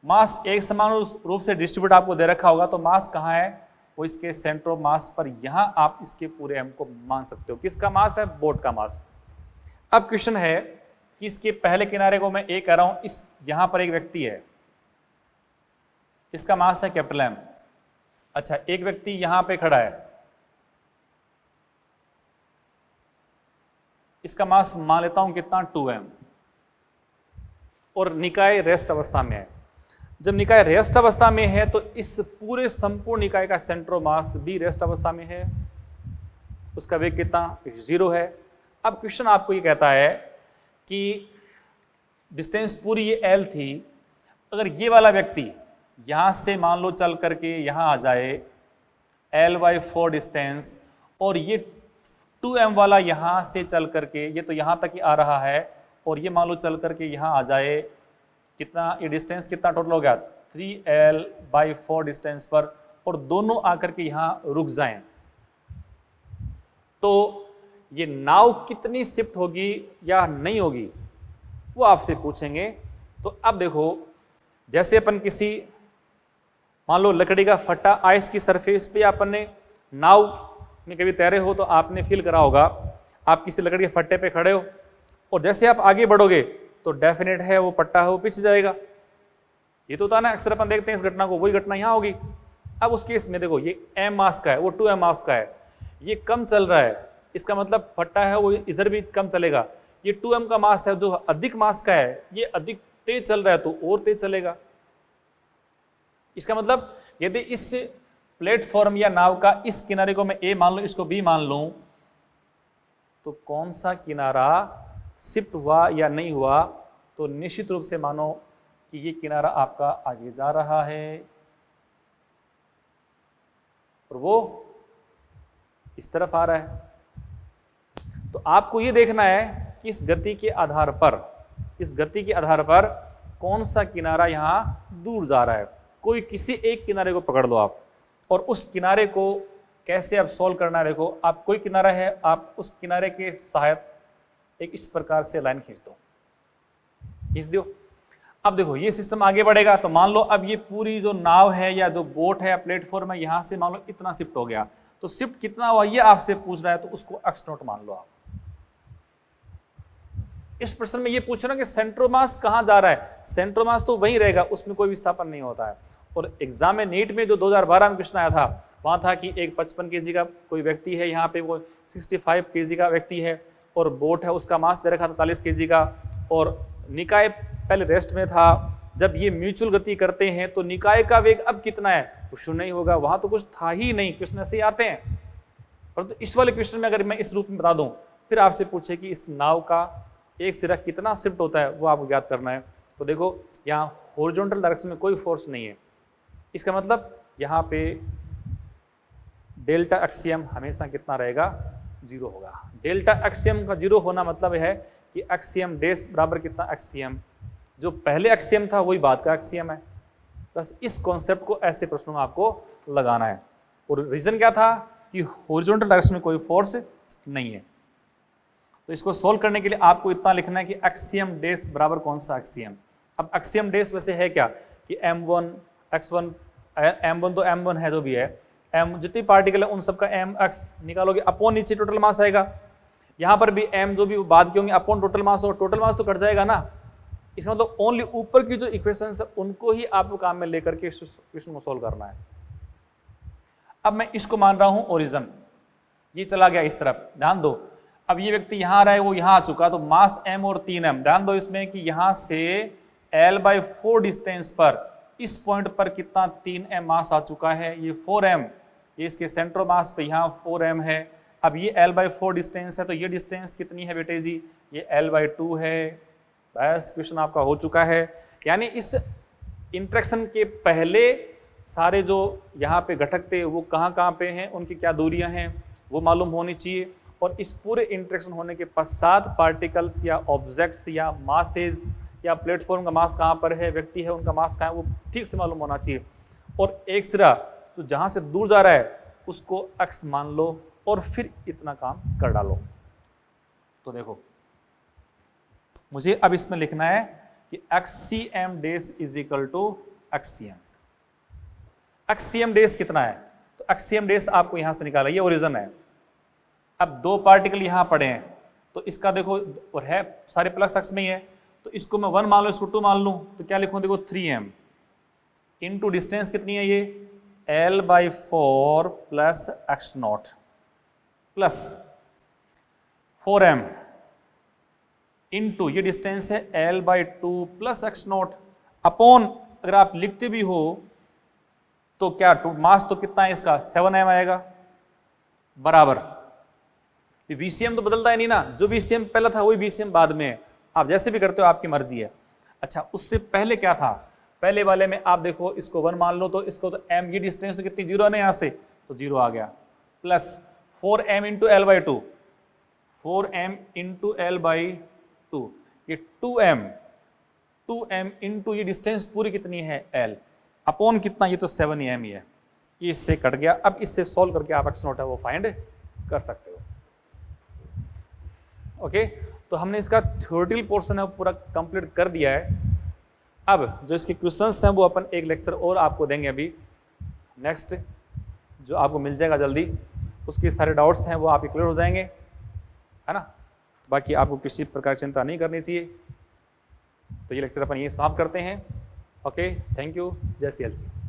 मास एक समान रूप से डिस्ट्रीब्यूट आपको दे रखा होगा, तो मास कहाँ है, वो इसके सेंटर ऑफ मास पर। यहाँ आप इसके पूरे m को मान सकते हो। किसका मास है, बोट का मास। अब क्वेश्चन है कि इसके पहले किनारे को मैं A कह रहा हूं, इस यहां पर एक व्यक्ति है, इसका मास है कैपिटल M। अच्छा, एक व्यक्ति यहां पे खड़ा है, इसका मास मान लेता हूं कितना, 2m, और निकाय रेस्ट अवस्था में है। जब निकाय रेस्ट अवस्था में है तो इस पूरे संपूर्ण निकाय का सेंटर ऑफ मास भी रेस्ट अवस्था में है, उसका वेग कितना, 0 है। अब क्वेश्चन आपको ये कहता है कि डिस्टेंस पूरी ये L थी, अगर ये वाला व्यक्ति यहां से मान लो चल करके यहां आ जाए, L/4 डिस्टेंस, और ये 2m वाला यहां से चल करके, ये तो यहां तक ही आ रहा है, और ये मान लो चल करके यहां आ जाए, कितना ये डिस्टेंस कितना टोटल हो गया, 3L/4 डिस्टेंस पर, और दोनों आकर के यहां रुक जाएं, तो ये नाव कितनी शिफ्ट होगी या नहीं होगी वो आपसे पूछेंगे। तो अब देखो, जैसे अपन किसी मान लो लकड़ी का फट्टा आइस की सरफेस पे अपन ने नाव में कभी तैरे हो तो आपने फील करा होगा, आप किसी लकड़ी के फट्टे पे खड़े हो और जैसे आप आगे बढ़ोगे तो डेफिनेट है वो पट्टा है वो पीछे जाएगा। ये तो होता है ना, अक्सर अपन देखते हैं इस घटना को, वही घटना यहाँ होगी। अब उस केस में देखो, ये m मास का है, वो 2m मास का है, ये कम चल रहा है, इसका मतलब फट्टा है वो इधर भी कम चलेगा। ये 2m का मास है, जो अधिक मास का है ये अधिक तेज चल रहा है तो और तेज चलेगा। इसका मतलब यदि इस प्लेटफॉर्म या नाव का इस किनारे को मैं A मान लूं, इसको B मान लूं, तो कौन सा किनारा शिफ्ट हुआ या नहीं हुआ, तो निश्चित रूप से मानो कि ये किनारा आपका आगे जा रहा है और वो इस तरफ आ रहा है। तो आपको ये देखना है कि इस गति के आधार पर कौन सा किनारा यहां दूर जा रहा है। कोई किसी एक किनारे को पकड़ लो आप, और उस किनारे को कैसे आप सॉल्व करना है। देखो, आप कोई किनारा है, आप उस किनारे के सहायक एक इस प्रकार से लाइन खींच दो। अब देखो ये सिस्टम आगे बढ़ेगा, तो मान लो अब ये पूरी जो नाव है या जो बोट है या प्लेटफॉर्म है, यहां से मान लो इतना शिफ्ट हो गया, तो शिफ्ट कितना हुआ ये आपसे पूछ रहा है, तो उसको x0 मान लो आप। इस प्रश्न में ये पूछ रहा है कि सेंट्रोमास कहां जा रहा है, सेंट्रोमास तो वहीं रहेगा, उसमें कोई विस्थापन नहीं होता है। और एग्जाम में नीट में जो 2012 में क्वेश्चन आया था, वहां था कि एक 55 kg का कोई व्यक्ति है, यहाँ पे वो 65 kg का व्यक्ति है, और बोट है उसका मास दे रखा था 40 kg का, और निकाय पहले रेस्ट में था, जब ये म्यूचुअल गति करते हैं तो निकाय का वेग अब कितना है, वो शून्य ही होगा, वहां तो कुछ था ही नहीं, क्वेश्चन ऐसे ही आते हैं। परंतु इस वाले क्वेश्चन में अगर मैं इस रूप में बता दूं, फिर आपसे पूछे कि इस नाव का एक सिरा कितना शिफ्ट होता है, वो आपको याद करना है। तो देखो यहाँ हॉरिजॉन्टल डायरेक्शन में कोई फोर्स नहीं है, इसका मतलब यहाँ पे डेल्टा एक्सियम हमेशा कितना रहेगा, 0 होगा। डेल्टा एक्सियम का 0 होना मतलब है कि एक्सियम डैश बराबर कितना, एक्सियम जो पहले एक्सियम था वही बाद का एक्सियम है। बस इस कॉन्सेप्ट को ऐसे प्रश्नों में आपको लगाना है। और रीजन क्या था कि हॉरिजॉन्टल डायरेक्शन में कोई फोर्स नहीं है। तो इसको सोल्व करने के लिए आपको इतना लिखना है कि एक्सियम डैश बराबर कौन सा एक्सियम। अब एक्सियम डैश वैसे है क्या कि m1 x1 m1 तो m1 है जो भी है, m जितनी पार्टिकल है उन सबका mx निकालोगे अपॉन नीचे टोटल मास आएगा। यहाँ पर भी m जो भी बाद के होंगे अपॉन टोटल मास, और टोटल मास तो कट जाएगा ना। इसका मतलब ओनली ऊपर की जो इक्वेशंस है उनको ही आपको काम में लेकर के क्वेश्चन को सोल्व करना है। अब मैं इसको मान रहा हूं ओरिजिन, ये चला गया इस तरफ, ध्यान दो। अब ये व्यक्ति यहां आ रहा है, वो यहां आ चुका, तो मास m और 3m, ध्यान दो इसमें कि यहां से l/4 डिस्टेंस पर इस पॉइंट पर कितना 3m मास आ चुका है, ये 4m, ये इसके सेंट्रो मास पे यहाँ 4m है। अब ये l/4 डिस्टेंस है, तो ये डिस्टेंस कितनी है बेटे जी, ये l/2 है। बस क्वेश्चन आपका हो चुका है। यानी इस इंटरेक्शन के पहले सारे जो यहाँ पे घटक थे वो कहाँ पे हैं, उनकी क्या दूरियां हैं वो मालूम होनी चाहिए। और इस पूरे इंटरेक्शन होने के पश्चात पार्टिकल्स या ऑब्जेक्ट्स या मासेज या प्लेटफॉर्म का मास कहाँ पर है, व्यक्ति है उनका मास कहाँ है, वो ठीक से मालूम होना चाहिए। और एक सिरा तो जहाँ से दूर जा रहा है उसको x मान लो और फिर इतना काम कर डालो। तो देखो मुझे अब इसमें लिखना है कि axiom dash is equal to axiom. Axiom dash कितना है, तो एक्सियम डैश आपको यहां से निकाला, ये ओरिजिन है। अब दो पार्टिकल यहां पड़े हैं, तो इसका देखो और है सारे प्लस एक्स में ही है, तो इसको मैं 1 मान लो, इसको 2 मान लूं, तो क्या लिखूं, देखो 3m इंटू डिस्टेंस कितनी है, ये l/4 plus x0 plus 4m into ये डिस्टेंस है l/2 प्लस x0 अपॉन, अगर आप लिखते भी हो तो क्या मास तो कितना है इसका 7m आएगा, बराबर VCM तो बदलता है नहीं ना, जो VCM पहला था वही VCM बाद में है, आप जैसे भी करते हो आपकी मर्जी है। अच्छा उससे पहले क्या था, पहले वाले में आप देखो इसको 1 मान लो, तो इसको तो m, ये डिस्टेंस तो कितनी 0 है ना, यहाँ से तो 0 आ गया, plus 4m into l/2, 4m into l/2, ये 2m इंटू ये डिस्टेंस पूरी कितनी है l अपॉन कितना, ये तो 7m ही है, ये इससे कट गया। अब इससे सॉल्व करके आप x0 है वो फाइंड कर सकते हो। ओके, तो हमने इसका थ्योरेटिकल पोर्शन है वो पूरा कंप्लीट कर दिया है। अब जो इसके क्वेश्चंस हैं वो अपन एक लेक्चर और आपको देंगे अभी नेक्स्ट, जो आपको मिल जाएगा जल्दी, उसके सारे डाउट्स हैं वो आपके क्लियर हो जाएंगे, है ना। बाकी आपको किसी प्रकार चिंता नहीं करनी चाहिए। तो ये लेक्चर अपन यही समाप्त करते हैं। ओके, थैंक यू, जय CLC।